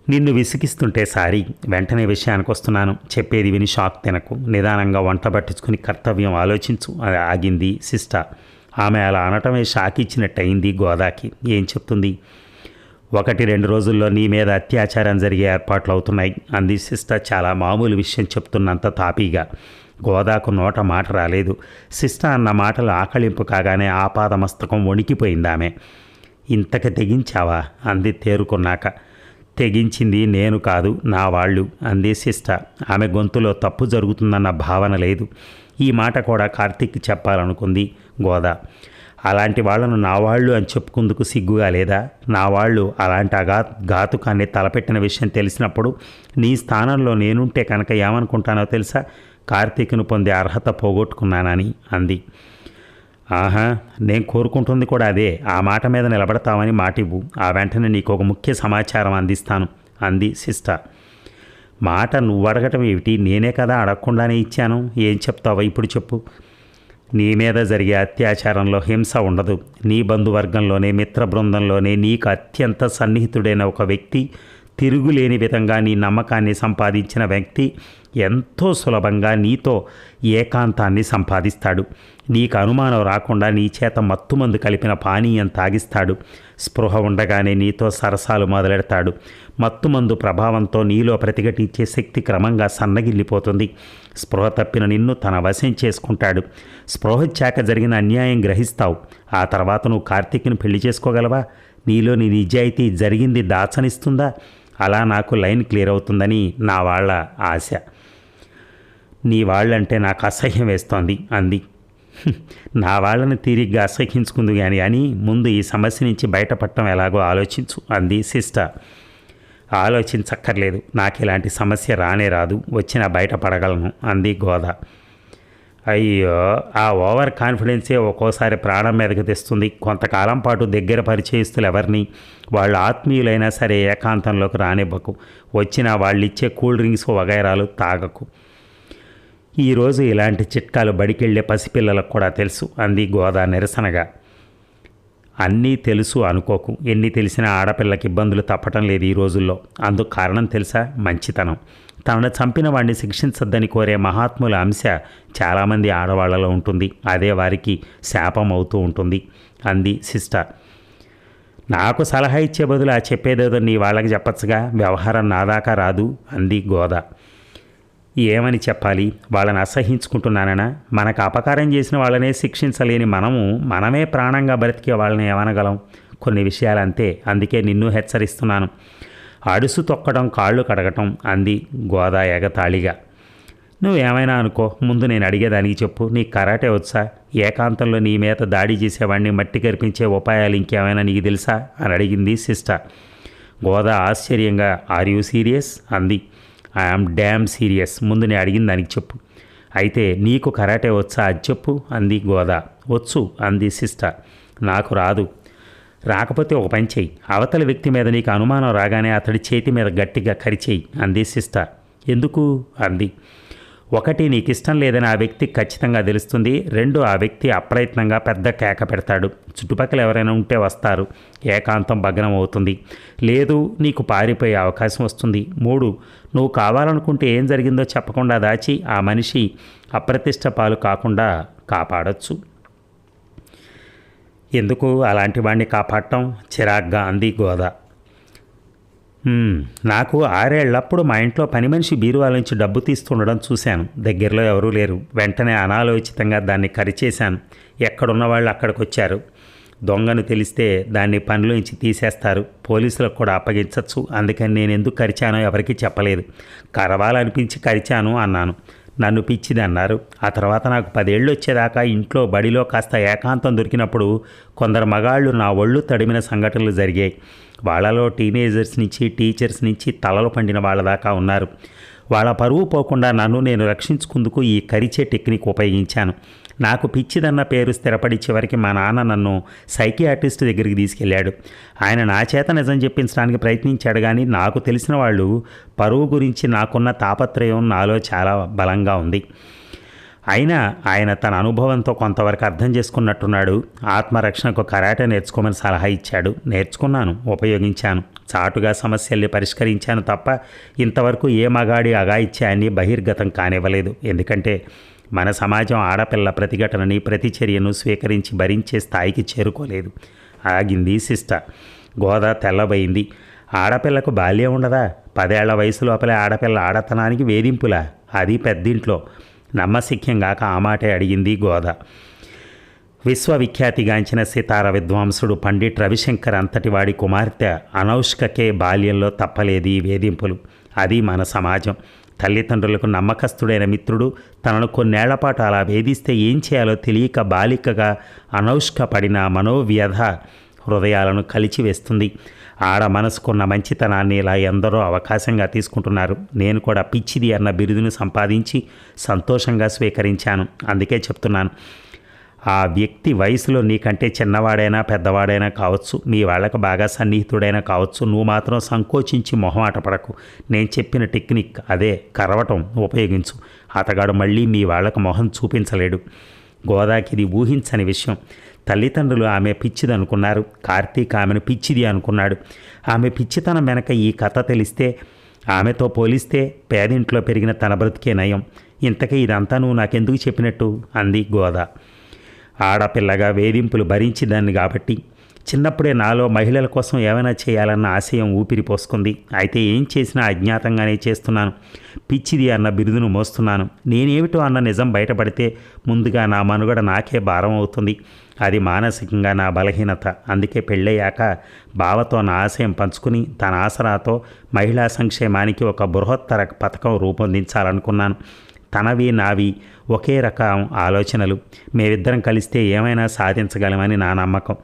నిన్ను విసిగిస్తుంటే సారీ. వెంటనే విషయానికి వస్తున్నాను. చెప్పేది విని షాక్ తినకు. నిదానంగా వంట పట్టించుకుని కర్తవ్యం ఆలోచించు ఆగింది సిస్టర్. ఆమె అలా అనటమే షాక్ ఇచ్చినట్టయింది గోదాకి. ఏం చెప్తుంది? 1-2 రోజుల్లో నీ మీద అత్యాచారం జరిగే ఏర్పాట్లు అవుతున్నాయి అంది సిస్టర్ చాలా మామూలు విషయం చెప్తున్నంత తాపీగా. గోదాకు నోట మాట రాలేదు. సిస్టర్ అన్న మాటలు ఆకళింపు కాగానే ఆపాదమస్తకం వణికిపోయింది ఆమె. ఇంతకు తెగించావా అంది తేరుకున్నాక. తెగించింది నేను కాదు, నా వాళ్ళు అంది సిస్టర్. ఆమె గొంతులో తప్పు జరుగుతుందన్న భావన లేదు. ఈ మాట కూడా కార్తీక్ చెప్పాలనుకుంది గోదా. అలాంటి వాళ్లను నా వాళ్ళు అని చెప్పుకుందుకు సిగ్గుగా లేదా? నా వాళ్ళు అలాంటి ఘాతుకాన్ని తలపెట్టిన విషయం తెలిసినప్పుడు నీ స్థానంలో నేనుంటే కనుక ఏమనుకుంటానో తెలుసా? కార్తీక్ను పొందే అర్హత పోగొట్టుకున్నానని అంది. ఆహా, నేను కోరుకుంటుంది కూడా అదే. ఆ మాట మీద నిలబడతామని మాటివ్వు. ఆ వెంటనే నీకు ఒక ముఖ్య సమాచారం అందిస్తాను అంది సిస్టర్. మాట నువ్వు అడగటం ఏమిటి? నేనే కదా అడగకుండానే ఇచ్చాను. ఏం చెప్తావో ఇప్పుడు చెప్పు. నీ మీద జరిగే అత్యాచారంలో హింస ఉండదు. నీ బంధువర్గంలోనే, మిత్ర బృందంలోనే నీకు అత్యంత సన్నిహితుడైన ఒక వ్యక్తి, తిరుగులేని విధంగా నీ నమ్మకాన్ని సంపాదించిన వ్యక్తి ఎంతో సులభంగా నీతో ఏకాంతాన్ని సంపాదిస్తాడు. నీకు అనుమానం రాకుండా నీ చేత మత్తుమందు కలిపిన పానీయం తాగిస్తాడు. స్పృహ ఉండగానే నీతో సరసాలు మొదలెడతాడు. మత్తుమందు ప్రభావంతో నీలో ప్రతిఘటించే శక్తి క్రమంగా సన్నగిల్లిపోతుంది. స్పృహ తప్పిన నిన్ను తన వశం చేసుకుంటాడు. స్పృహొచ్చాక జరిగిన అన్యాయం గ్రహిస్తావు. ఆ తర్వాత నువ్వు కార్తీక్ని పెళ్లి చేసుకోగలవా? నీలోని నిజాయితీ జరిగింది దాచనిస్తుందా? అలా నాకు లైన్ క్లియర్ అవుతుందని నా వాళ్ళ ఆశ. నీ వాళ్ళంటే నాకు అసహ్యం వేస్తోంది అంది. నా వాళ్ళని తీరిగ్గా అసహ్యించుకుంది అని ముందు ఈ సమస్య నుంచి బయటపడటం ఎలాగో ఆలోచించు అంది సిస్టర్. ఆలోచించక్కర్లేదు, నాకు ఇలాంటి సమస్య రానే రాదు, వచ్చినా బయటపడగలను అంది గోద. అయ్యో, ఆ ఓవర్ కాన్ఫిడెన్సే ఒక్కోసారి ప్రాణం మీదకి తెస్తుంది. కొంతకాలం పాటు దగ్గర పరిచయస్తులు ఎవరిని, వాళ్ళు ఆత్మీయులైనా సరే ఏకాంతంలోకి రానివ్వకు. వచ్చినా వాళ్ళు ఇచ్చే కూల్ డ్రింక్స్ వగైరాలు తాగకు. ఈరోజు ఇలాంటి చిట్కాలు బడికెళ్లే పసిపిల్లలకు కూడా తెలుసు అంది గోద నిరసనగా. అన్నీ తెలుసు అనుకోకు, ఎన్ని తెలిసినా ఆడపిల్లకి ఇబ్బందులు తప్పటం లేదు ఈ రోజుల్లో. అందుకు కారణం తెలుసా? మంచితనం. తనను చంపిన వాడిని శిక్షించద్దని కోరే మహాత్ముల అంశ చాలామంది ఆడవాళ్లలో ఉంటుంది. అదే వారికి శాపం అవుతూ ఉంటుంది అంది సిస్టర్. నాకు సలహా ఇచ్చే బదులు ఆ చెప్పేదేదో నీ వాళ్ళకి చెప్పచ్చుగా, వ్యవహారం నాదాకా రాదు అంది గోద. ఏమని చెప్పాలి? వాళ్ళని అసహించుకుంటున్నానన్నా? మనకు అపకారం చేసిన వాళ్ళనే శిక్షించలేని మనమే ప్రాణంగా బ్రతికే వాళ్ళని ఏమనగలం? కొన్ని విషయాలు అంతే, అందుకే నిన్ను హెచ్చరిస్తున్నాను. అడుసు తొక్కడం, కాళ్ళు కడగటం అంది గోద ఎగతాళిగా. నువ్వేమైనా అనుకో, ముందు నేను అడిగేదానికి చెప్పు. నీకు కరాటే వచ్చా? ఏకాంతంలో నీ మీద దాడి చేసేవాడిని మట్టి కరిపించే ఉపాయాలు ఇంకేమైనా నీకు తెలుసా అని అడిగింది సిస్టర్. గోద ఆశ్చర్యంగా, ఆర్ యూ సీరియస్ అంది. I am dam serious. ముందు నేను అడిగిన దానికి చెప్పు. అయితే నీకు కరాటే వచ్చా అది చెప్పు అంది గోద. వచ్చు అంది సిస్టర్. నాకు రాదు. రాకపోతే ఒక పని చెయ్యి, అవతల వ్యక్తి మీద నీకు అనుమానం రాగానే అతడి చేతి మీద గట్టిగా కరిచేయి అంది సిస్టర్. ఎందుకు అంది. ఒకటి, నీకు ఇష్టం లేదని ఆ వ్యక్తికి ఖచ్చితంగా తెలుస్తుంది. రెండు, ఆ వ్యక్తి అప్రయత్నంగా పెద్ద కేక పెడతాడు. చుట్టుపక్కల ఎవరైనా ఉంటే వస్తారు, ఏకాంతం భగ్నం అవుతుంది. లేదు, నీకు పారిపోయే అవకాశం వస్తుంది. మూడు, నువ్వు కావాలనుకుంటే ఏం జరిగిందో చెప్పకుండా దాచి ఆ మనిషి అప్రతిష్ట పాలు కాకుండా కాపాడచ్చు. ఎందుకు అలాంటి వాడిని కాపాడటం? చిరాగ్గా అంది గోద. నాకు 6 ఏళ్లప్పుడు మా ఇంట్లో పని మనిషి బీరువాల నుంచి డబ్బు తీస్తుండడం చూశాను. దగ్గరలో ఎవరూ లేరు. వెంటనే అనాలోచితంగా దాన్ని కరిచేశాను. ఎక్కడున్న వాళ్ళు అక్కడికి వచ్చారు. దొంగను తెలిస్తే దాన్ని పనిలోంచి తీసేస్తారు, పోలీసులకు కూడా అప్పగించవచ్చు. అందుకని నేను ఎందుకు కరిచానో ఎవరికీ చెప్పలేదు. కరవాలనిపించి కరిచాను అన్నాను. నన్ను పిచ్చిది అన్నారు. ఆ తర్వాత నాకు 10 ఏళ్ళు వచ్చేదాకా ఇంట్లో బడిలో కాస్త ఏకాంతం దొరికినప్పుడు కొందరు మగాళ్ళు నా ఒళ్ళు తడిమిన సంఘటనలు జరిగాయి. వాళ్ళలో టీనేజర్స్ నుంచి టీచర్స్ నుంచి తలలు పండిన వాళ్ళ దాకా ఉన్నారు. వాళ్ళ పరువు పోకుండా నన్ను నేను రక్షించుకుందుకు ఈ కరిచే టెక్నిక్ ఉపయోగించాను. నాకు పిచ్చిదన్న పేరు స్థిరపడి చివరికి మా నాన్న నన్ను సైకియాట్రిస్ట్ దగ్గరికి తీసుకెళ్ళాడు. ఆయన నా చేత నిజం చెప్పించడానికి ప్రయత్నించాడు. కానీ నాకు తెలిసిన వాళ్ళు పరువు గురించి నాకున్న తాపత్రయం నాలో చాలా బలంగా ఉంది. అయినా ఆయన తన అనుభవంతో కొంతవరకు అర్థం చేసుకున్నట్టున్నాడు. ఆత్మరక్షణకు కరాటే నేర్చుకోమని సలహా ఇచ్చాడు. నేర్చుకున్నాను, ఉపయోగించాను. చాటుగా సమస్యల్ని పరిష్కరించాను తప్ప ఇంతవరకు ఏ మగాడి అఘాయిత్యాన్ని బహిర్గతం కానివ్వలేదు. ఎందుకంటే మన సమాజం ఆడపిల్ల ప్రతిఘటనని, ప్రతిచర్యను స్వీకరించి భరించే స్థాయికి చేరుకోలేదు. ఆగింది సిస్టర్. గోద తెల్లబోయింది. ఆడపిల్లకు బాల్యం ఉండదా? 10 ఏళ్ల వయసు లోపలే ఆడపిల్ల ఆడతనానికి వేధింపులా? అది పెద్దింట్లో. నమ్మశక్యంగాక ఆ మాటే అడిగింది గోద. విశ్వవిఖ్యాతిగాంచిన సితార విద్వాంసుడు పండిట్ రవిశంకర్ అంతటి వాడి కుమార్తె అనౌష్కకే బాల్యంలో తప్పలేదు ఈ వేధింపులు. అది మన సమాజం. తల్లిదండ్రులకు నమ్మకస్తుడైన మిత్రుడు తనను కొన్నేళ్లపాటు అలా వేధిస్తే ఏం చేయాలో తెలియక బాలికగా అనౌష్క పడిన మనోవ్యధ హృదయాలను కలిచివేస్తుంది. ఆడ మనసుకున్న మంచితనాన్ని ఇలా ఎందరో అవకాశంగా తీసుకుంటున్నారు. నేను కూడా పిచ్చిది అన్న బిరుదును సంపాదించి సంతోషంగా స్వీకరించాను. అందుకే చెప్తున్నాను, ఆ వ్యక్తి వయసులో నీకంటే చిన్నవాడైనా పెద్దవాడైనా కావచ్చు, మీ వాళ్ళకు బాగా సన్నిహితుడైనా కావచ్చు, నువ్వు మాత్రం సంకోచించి మొహమాట పడకు. నేను చెప్పిన టెక్నిక్ అదే, కరవటం ఉపయోగించు. అతగాడు మళ్ళీ మీ వాళ్ళకు మొహం చూపించలేడు. గోదాకి ఇది ఊహించని విషయం. తల్లిదండ్రులు ఆమె పిచ్చిది అనుకున్నారు. కార్తీక్ ఆమెను పిచ్చిది అనుకున్నాడు. ఆమె పిచ్చితనం వెనక ఈ కథ తెలిస్తే, ఆమెతో పోలిస్తే పేదింట్లో పెరిగిన తన బ్రతికే నయం. ఇంతకీ ఇదంతా నువ్వు నాకెందుకు చెప్పినట్టు అంది గోద. ఆడపిల్లగా వేధింపులు భరించిందాన్ని కాబట్టి చిన్నప్పుడే నాలో మహిళల కోసం ఏమైనా చేయాలన్న ఆశయం ఊపిరి పోసుకుంది. అయితే ఏం చేసినా అజ్ఞాతంగానే చేస్తున్నాను. పిచ్చిది అన్న బిరుదును మోస్తున్నాను. నేనేమిటో అన్న నిజం బయటపడితే ముందుగా నా మనుగడ నాకే భారం అవుతుంది. అది మానసికంగా నా బలహీనత. అందుకే పెళ్ళయ్యాక బావతో నా ఆశయం పంచుకుని తన ఆసరాతో మహిళా సంక్షేమానికి ఒక బృహత్తర పథకం రూపొందించాలనుకున్నాను. తనవి నావి ఒకే రకం ఆలోచనలు. మేమిద్దరం కలిస్తే ఏమైనా సాధించగలమని నా నమ్మకం.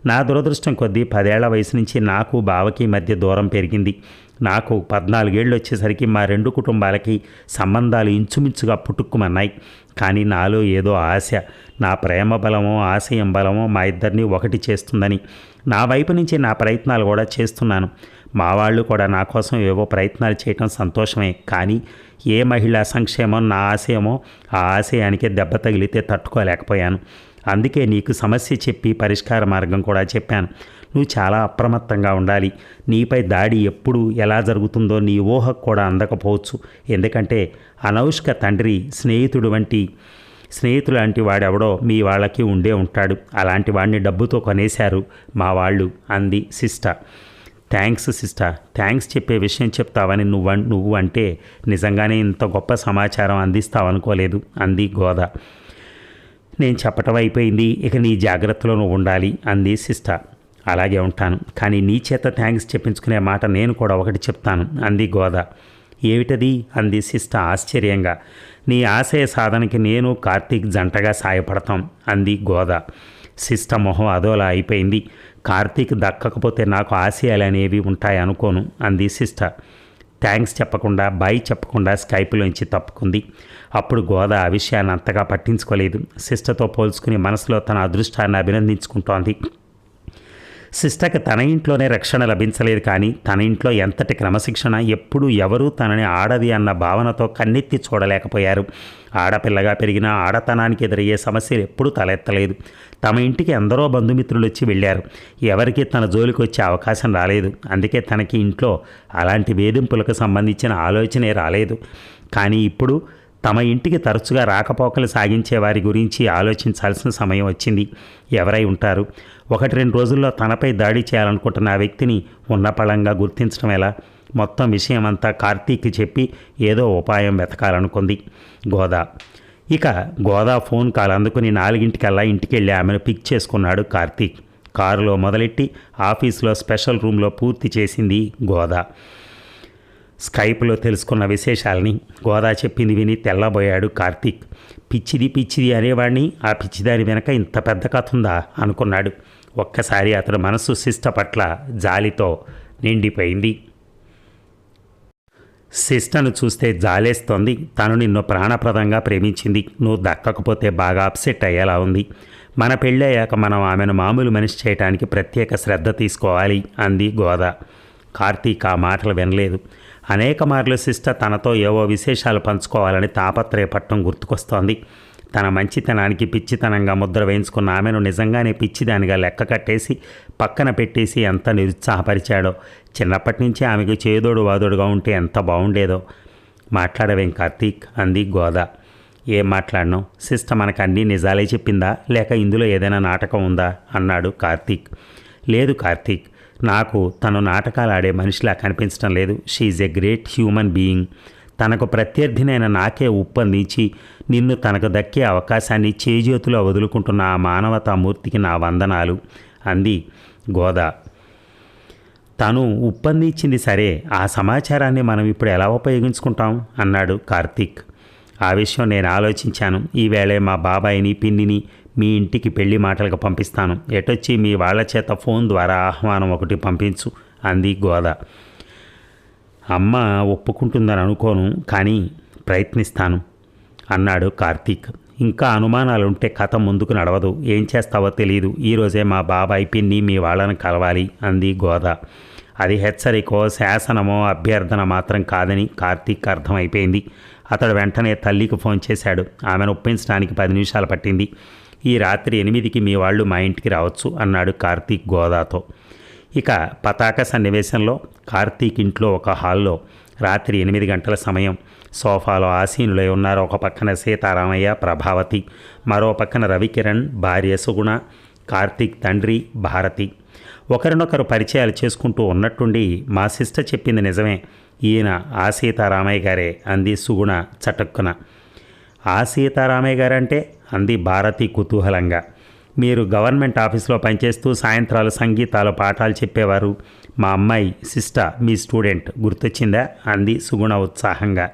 నా దురదృష్టం కొద్దీ 10 ఏళ్ల వయసు నుంచి నాకు బావకి మధ్య దూరం పెరిగింది. నాకు 14 ఏళ్ళు వచ్చేసరికి మా 2 కుటుంబాలకి సంబంధాలు ఇంచుమించుగా పుట్టుక్కుమన్నాయి. కానీ నాలో ఏదో ఆశ, నా ప్రేమ బలమో ఆశయం బలమో మా ఇద్దరిని ఒకటి చేస్తుందని నా వైపు నుంచి నా ప్రయత్నాలు కూడా చేస్తున్నాను. మా వాళ్ళు కూడా నా కోసం ఏవో ప్రయత్నాలు చేయటం సంతోషమే. కానీ ఏ మహిళా సంక్షేమం నా ఆశయమో ఆ ఆశయానికే దెబ్బ తగిలితే తట్టుకోలేకపోయాను. అందుకే నీకు సమస్య చెప్పి పరిష్కార మార్గం కూడా చెప్పాను. నువ్వు చాలా అప్రమత్తంగా ఉండాలి. నీపై దాడి ఎప్పుడు ఎలా జరుగుతుందో నీ ఊహకు కూడా అందకపోవచ్చు. ఎందుకంటే అనౌష్క తండ్రి స్నేహితుడు లాంటి వాడెవడో మీ వాళ్ళకి ఉండే ఉంటాడు. అలాంటి వాడిని డబ్బుతో కొనేశారు మా వాళ్ళు, అంది సిస్టర్. థ్యాంక్స్ సిస్టర్, థ్యాంక్స్ చెప్పే విషయం చెప్తావని నువ్వు అంటే నిజంగానే ఇంత గొప్ప సమాచారం అందిస్తావనుకోలేదు, అంది గోద. నేను చెప్పటం అయిపోయింది, ఇక నీ జాగ్రత్తలో నువ్వు ఉండాలి, అంది సిస్టర్. అలాగే ఉంటాను, కానీ నీ చేత థ్యాంక్స్ చెప్పించుకునే మాట నేను కూడా ఒకటి చెప్తాను, అంది గోద. ఏమిటది, అంది సిస్టర్ ఆశ్చర్యంగా. నీ ఆశయ సాధనకి నేను కార్తీక్ జంటగా సాయపడతాం, అంది గోద. సిస్టర్ మొహం అదోలా అయిపోయింది. కార్తీక్ దక్కకపోతే నాకు ఆశయాలు అనేవి ఉంటాయి అనుకోను, అంది సిస్టర్. థ్యాంక్స్ చెప్పకుండా బాయ్ చెప్పకుండా స్కైప్లోంచి తప్పుకుంది. అప్పుడు గోద ఆ విషయాన్ని అంతగా పట్టించుకోలేదు. సిస్టర్తో పోల్చుకుని మనసులో తన అదృష్టాన్ని అభినందించుకుంటోంది. సిస్టర్కి తన ఇంట్లోనే రక్షణ లభించలేదు, కానీ తన ఇంట్లో ఎంతటి క్రమశిక్షణ, ఎప్పుడూ ఎవరూ తనని ఆడది అన్న భావనతో కన్నెత్తి చూడలేకపోయారు. ఆడపిల్లగా పెరిగిన ఆడతనానికి ఎదురయ్యే సమస్యలు ఎప్పుడూ తలెత్తలేదు. తమ ఇంటికి ఎందరో బంధుమిత్రులు వచ్చి వెళ్ళారు. ఎవరికి తన జోలికి వచ్చే అవకాశం రాలేదు. అందుకే తనకి ఇంట్లో అలాంటి వేధింపులకు సంబంధించిన ఆలోచనే రాలేదు. కానీ ఇప్పుడు తమ ఇంటికి తరచుగా రాకపోకలు సాగించే వారి గురించి ఆలోచించాల్సిన సమయం వచ్చింది. ఎవరై ఉంటారు? 1-2 రోజుల్లో తనపై దాడి చేయాలనుకుంటున్న ఆ వ్యక్తిని ఉన్నపళంగా గుర్తించడం ఎలా? మొత్తం విషయం అంతా కార్తీక్కి చెప్పి ఏదో ఉపాయం వెతకాలనుకుంది గోద. ఇక గోద ఫోన్ కాల్ అందుకుని 4 ఇంటికి వెళ్ళి ఆమెను పిక్ చేసుకున్నాడు కార్తీక్. కారులో మొదలెట్టి ఆఫీసులో స్పెషల్ రూమ్లో పూర్తి చేసింది గోద. స్కైప్లో తెలుసుకున్న విశేషాలని గోదా చెప్పింది విని తెల్లబోయాడు కార్తీక్. పిచ్చిది అనేవాడిని, ఆ పిచ్చిదాని వెనక ఇంత పెద్ద కథ ఉందా అనుకున్నాడు. ఒక్కసారి అతడు మనసు సిస్టర్ పట్ల జాలితో నిండిపోయింది. సిస్టర్ను చూస్తే జాలేస్తోంది. తను నిన్ను ప్రాణప్రదంగా ప్రేమించింది. నువ్వు దక్కకపోతే బాగా అప్సెట్ అయ్యేలా ఉంది. మన పెళ్ళయ్యాక మనం ఆమెను మామూలు మనిషి చేయడానికి ప్రత్యేక శ్రద్ధ తీసుకోవాలి, అంది గోద. కార్తీక్ ఆ మాటలు వినలేదు. అనేక మార్లు సిస్టర్ తనతో ఏవో విశేషాలు పంచుకోవాలని తాపత్రయపట్టం గుర్తుకొస్తోంది. తన మంచితనానికి పిచ్చితనంగా ముద్ర వేయించుకున్న ఆమెను నిజంగానే పిచ్చిదానిగా లెక్క కట్టేసి పక్కన పెట్టేసి ఎంత నిరుత్సాహపరిచాడో. చిన్నప్పటి నుంచి ఆమెకు చేదోడు వాదోడుగా ఉంటే ఎంత బాగుండేదో. మాట్లాడవేం కార్తీక్, అంది గోద. ఏం మాట్లాడను? సిస్టర్ మనకు అన్నీ నిజాలే చెప్పిందా, లేక ఇందులో ఏదైనా నాటకం ఉందా, అన్నాడు కార్తీక్. లేదు కార్తీక్, నాకు తను నాటకాలు ఆడే మనిషిలా కనిపించడం లేదు. She's a great human being. తనకు ప్రత్యర్థినైన నాకే ఉప్పందించి నిన్ను తనకు దక్కే అవకాశాన్ని చేజేతులో వదులుకుంటున్న ఆ మానవతామూర్తికి నా వందనాలు, అంది గోద. తను ఉప్పందించింది సరే, ఆ సమాచారాన్ని మనం ఇప్పుడు ఎలా ఉపయోగించుకుంటాం, అన్నాడు కార్తీక్. ఆ విషయం నేను ఆలోచించాను. ఈవేళే మా బాబాయిని పిన్నిని మీ ఇంటికి పెళ్లి మాటలకు పంపిస్తాను. ఎటొచ్చి మీ వాళ్ళ చేత ఫోన్ ద్వారా ఆహ్వానం ఒకటి పంపించు, అంది గోద. అమ్మ ఒప్పుకుంటుందని అనుకోను, కానీ ప్రయత్నిస్తాను, అన్నాడు కార్తీక్. ఇంకా అనుమానాలుంటే కథ ముందుకు నడవదు. ఏం చేస్తావో తెలియదు. ఈరోజే మా బాబాయ్ పిన్ని మీ వాళ్ళని కలవాలి, అంది గోద. అది హెచ్చరికో శాసనమో అభ్యర్థన మాత్రం కాదని కార్తీక్ అర్థమైపోయింది. అతడు వెంటనే తల్లికి ఫోన్ చేశాడు. ఆమెను ఒప్పించడానికి 10 నిమిషాలు పట్టింది. ఈ రాత్రి 8కి మీ వాళ్ళు మా ఇంటికి రావచ్చు, అన్నాడు కార్తీక్ గోదాతో. ఇక పతాక సన్నివేశంలో కార్తీక్ ఇంట్లో ఒక హాల్లో రాత్రి 8 గంటల సమయం. సోఫాలో ఆసీనులై ఉన్నారు. ఒక పక్కన సీతారామయ్య, ప్రభావతి, మరో పక్కన రవికిరణ్, భార్య సుగుణ, కార్తీక్ తండ్రి భారతి. ఒకరినొకరు పరిచయాలు చేసుకుంటూ ఉన్నట్టుండి మా సిస్టర్ చెప్పింది నిజమే, ఈయన ఆ సీతారామయ్య గారే, అంది సుగుణ చటుక్కున. ఆ సీతారామయ్య గారంటే, అంది భారతి కుతూహలంగా. మీరు గవర్నమెంట్ ఆఫీస్లో పనిచేస్తూ సాయంత్రాలు సంగీతాలు పాఠాలు చెప్పేవారు. మా అమ్మాయి సిస్టర్ మీ స్టూడెంట్, గుర్తొచ్చిందా, అంది సుగుణ ఉత్సాహంగా.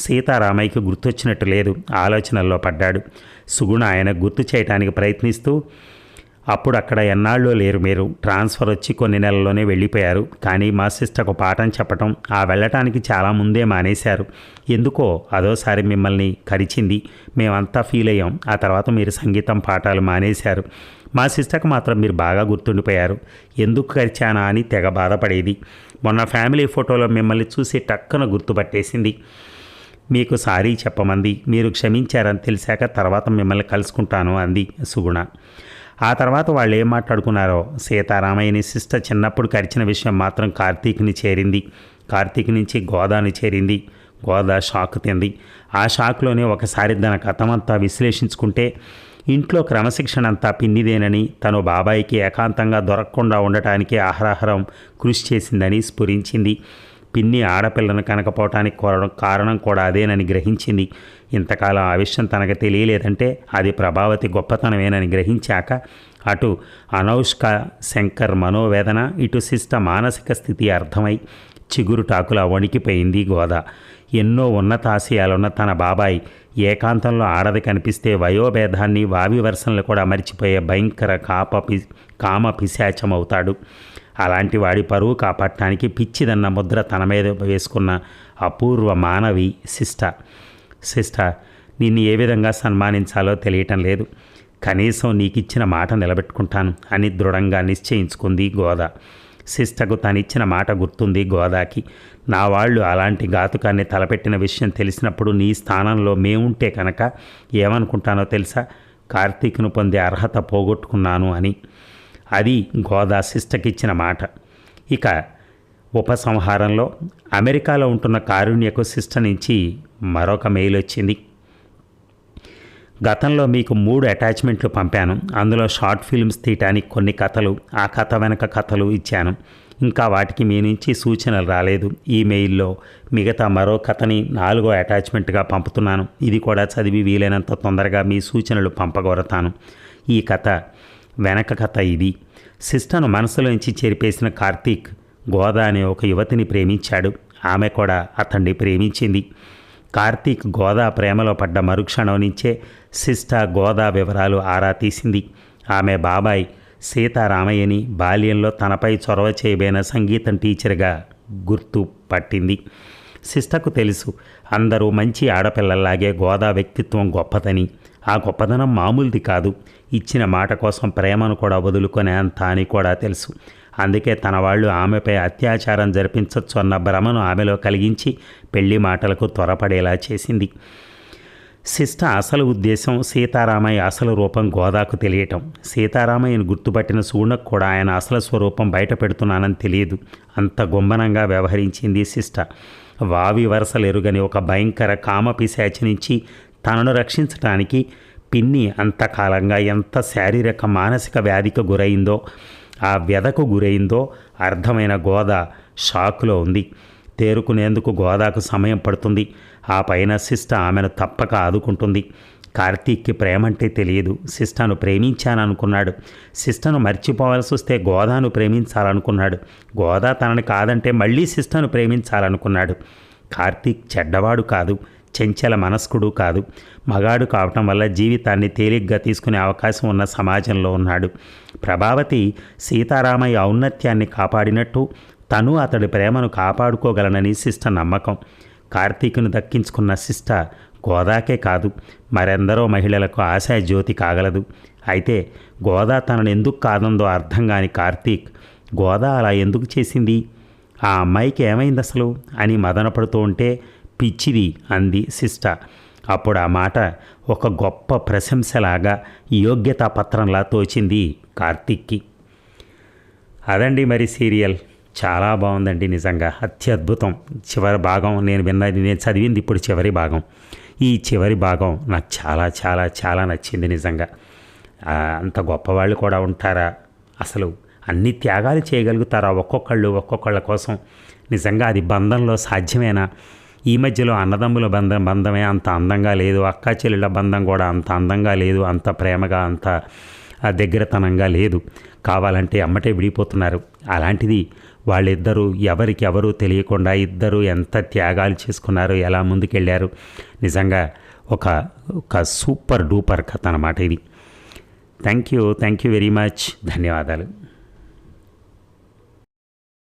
సీతారామయ్యకి గుర్తొచ్చినట్టు లేదు. ఆలోచనల్లో పడ్డాడు. సుగుణ ఆయన గుర్తు చేయటానికి ప్రయత్నిస్తూ, అప్పుడు అక్కడ ఎన్నాళ్ళో లేరు మీరు. ట్రాన్స్ఫర్ వచ్చి కొన్ని నెలల్లోనే వెళ్ళిపోయారు. కానీ మా సిస్టర్కు పాఠం చెప్పటం ఆ వెళ్ళటానికి చాలా ముందే మానేశారు. ఎందుకో అదోసారి మిమ్మల్ని కరిచింది. మేమంతా ఫీల్ అయ్యాం. ఆ తర్వాత మీరు సంగీతం పాఠాలు మానేశారు. మా సిస్టర్కి మాత్రం మీరు బాగా గుర్తుండిపోయారు. ఎందుకు కరిచానా అని తెగ బాధపడేది. మొన్న ఫ్యామిలీ ఫోటోలో మిమ్మల్ని చూసి టక్కున గుర్తుపట్టేసింది. మీకు సారీ చెప్పమంది. మీరు క్షమించారని తెలిసాక తర్వాత మిమ్మల్ని కలుసుకుంటాను అంది సుగుణ. ఆ తర్వాత వాళ్ళు ఏం మాట్లాడుకున్నారో. సీతారామయ్యని సిస్టర్ చిన్నప్పుడు కరిచిన విషయం మాత్రం కార్తీక్ని చేరింది. కార్తీక్ నుంచి గోదాని చేరింది. గోదా షాక్ తింది. ఆ షాక్లోనే ఒకసారి తన కథమంతా విశ్లేషించుకుంటే ఇంట్లో క్రమశిక్షణ అంతా పిన్నిదేనని, తను బాబాయికి ఏకాంతంగా దొరకకుండా ఉండటానికి అహరహరం కృషి చేసిందని స్ఫురించింది. పిన్ని ఆడపిల్లను కనకపోవటానికి కారణం కూడా అదేనని గ్రహించింది. ఇంతకాలం ఆ విషయం తనకు తెలియలేదంటే అది ప్రభావతి గొప్పతనమేనని గ్రహించాక అటు అనౌష్క శంకర్ మనోవేదన, ఇటు శిష్ట మానసిక స్థితి అర్థమై చిగురుటాకులా వణికిపోయింది గోద. ఎన్నో ఉన్నతాశయాలున్న తన బాబాయ్ ఏకాంతంలో ఆడది కనిపిస్తే వయోభేదాన్ని వావి వరుసలను కూడా మరిచిపోయే భయంకర కామ పిశాచమవుతాడు. అలాంటి వాడి పరువు కాపాడటానికి పిచ్చిదన్న ముద్ర తన మీద వేసుకున్న అపూర్వ మానవి శిష్ట నిన్ను ఏ విధంగా సన్మానించాలో తెలియటం లేదు. కనీసం నీకిచ్చిన మాట నిలబెట్టుకుంటాను అని దృఢంగా నిశ్చయించుకుంది గోద. శిష్టకు తనిచ్చిన మాట గుర్తుంది గోదాకి. నా వాళ్ళు అలాంటి ఘాతుకాన్ని తలపెట్టిన విషయం తెలిసినప్పుడు నీ స్థానంలో మేముంటే కనుక ఏమనుకుంటానో తెలుసా? కార్తీక్ను పొందే అర్హత పోగొట్టుకున్నాను అని. అది గోదా శిష్టకిచ్చిన మాట. ఇక ఉపసంహారంలో అమెరికాలో ఉంటున్న కారుణ్యకు శిష్ట నుంచి మరొక మెయిల్ వచ్చింది. గతంలో మీకు 3 అటాచ్మెంట్లు పంపాను. అందులో షార్ట్ ఫిల్మ్స్ తీయటానికి కొన్ని కథలు, ఆ కథ వెనక కథలు ఇచ్చాను. ఇంకా వాటికి మీ నుంచి సూచనలు రాలేదు. ఈ మెయిల్లో మిగతా మరో కథని 4వ అటాచ్మెంట్గా పంపుతున్నాను. ఇది కూడా చదివి వీలైనంత తొందరగా మీ సూచనలు పంపగోరతాను. ఈ కథ వెనక కథ ఇది. సిస్టర్ను మనసులోంచి చెరిపేసిన కార్తీక్ గోదా అనే ఒక యువతిని ప్రేమించాడు. ఆమె కూడా అతన్ని ప్రేమించింది. కార్తీక్ గోదా ప్రేమలో పడ్డ మరుక్షణం నుంచే సిస్ట గోదా వివరాలు ఆరా తీసింది. ఆమె బాబాయ్ సీతారామయ్యని బాల్యంలో తనపై చొరవ చేయబోయిన సంగీతం టీచర్గా గుర్తు పట్టింది. సిస్టకు తెలుసు అందరూ మంచి ఆడపిల్లల్లాగే గోదా వ్యక్తిత్వం గొప్పదని. ఆ గొప్పదనం మామూలుది కాదు. ఇచ్చిన మాట కోసం ప్రేమను కూడా వదులుకునే అంత అని కూడా తెలుసు. అందుకే తన వాళ్ళు ఆమెపై అత్యాచారం జరిపించవచ్చు అన్న భ్రమను ఆమెలో కలిగించి పెళ్లి మాటలకు త్వరపడేలా చేసింది. శిష్ట అసలు ఉద్దేశం సీతారామయ్య అసలు రూపం గోదాకు తెలియటం. సీతారామయ్యను గుర్తుపట్టిన సూర్ణకు కూడా ఆయన అసలు స్వరూపం బయట పెడుతున్నానని తెలియదు. అంత గుంభనంగా వ్యవహరించింది శిష్ట. వావి వరసలు ఎరుగని ఒక భయంకర కామపిశాచి నుంచి తనను రక్షించటానికి పిన్ని అంతకాలంగా ఎంత శారీరక మానసిక వ్యాధికి గురైందో, ఆ వ్యధకు గురైందో అర్థమైన గోద షాక్లో ఉంది. తేరుకునేందుకు గోదాకు సమయం పడుతుంది. ఆ పైన శిష్ట ఆమెను తప్పక ఆదుకుంటుంది. కార్తీక్కి ప్రేమంటే తెలియదు. శిష్టను ప్రేమించాననుకున్నాడు. శిష్టను మర్చిపోవాల్సి వస్తే గోదాను ప్రేమించాలనుకున్నాడు. గోదా తనని కాదంటే మళ్ళీ శిష్టను ప్రేమించాలనుకున్నాడు. కార్తీక్ చెడ్డవాడు కాదు, చెంచల మనస్కుడు కాదు. మగాడు కావటం వల్ల జీవితాన్ని తేలిగ్గా తీసుకునే అవకాశం ఉన్న సమాజంలో ఉన్నాడు. ప్రభావతి సీతారామయ్య ఔన్నత్యాన్ని కాపాడినట్టు తను అతడి ప్రేమను కాపాడుకోగలనని శిష్ట నమ్మకం. కార్తీక్ను దక్కించుకున్న శిష్ట గోదాకే కాదు మరెందరో మహిళలకు ఆశాజ్యోతి కాగలదు. అయితే గోదా తనను ఎందుకు కాదందో అర్థం కాని కార్తీక్ గోదా అలా ఎందుకు చేసింది, ఆ అమ్మాయికి ఏమైంది అసలు అని మదనపడుతూ ఉంటే పిచ్చిది అంది శిష్ట. అప్పుడు ఆ మాట ఒక గొప్ప ప్రశంసలాగా యోగ్యతా పత్రంలా తోచింది కార్తీక్కి. అదండి మరి సీరియల్. చాలా బాగుందండి, నిజంగా అత్యద్భుతం. చివరి భాగం నేను చదివింది ఇప్పుడు చివరి భాగం. ఈ చివరి భాగం నాకు చాలా చాలా చాలా నచ్చింది నిజంగా. అంత గొప్పవాళ్ళు కూడా ఉంటారా, అసలు అన్ని త్యాగాలు చేయగలుగుతారా ఒక్కొక్కళ్ళ కోసం? నిజంగా అది బంధంలో సాధ్యమేనా? ఈ మధ్యలో అన్నదమ్ముల బంధమే అంత అందంగా లేదు, అక్కా చెల్లెళ్ళ బంధం కూడా అంత అందంగా లేదు, అంత ప్రేమగా అంత దగ్గరతనంగా లేదు. కావాలంటే అమ్మటే విడిపోతున్నారు. అలాంటిది వాళ్ళిద్దరూ ఎవరికెవరూ తెలియకుండా ఇద్దరూ ఎంత త్యాగాలు చేసుకున్నారు, ఎలా ముందుకెళ్ళారు. నిజంగా ఒక సూపర్ డూపర్ కథ అన్నమాట ఇది. Thank you very much. ధన్యవాదాలు.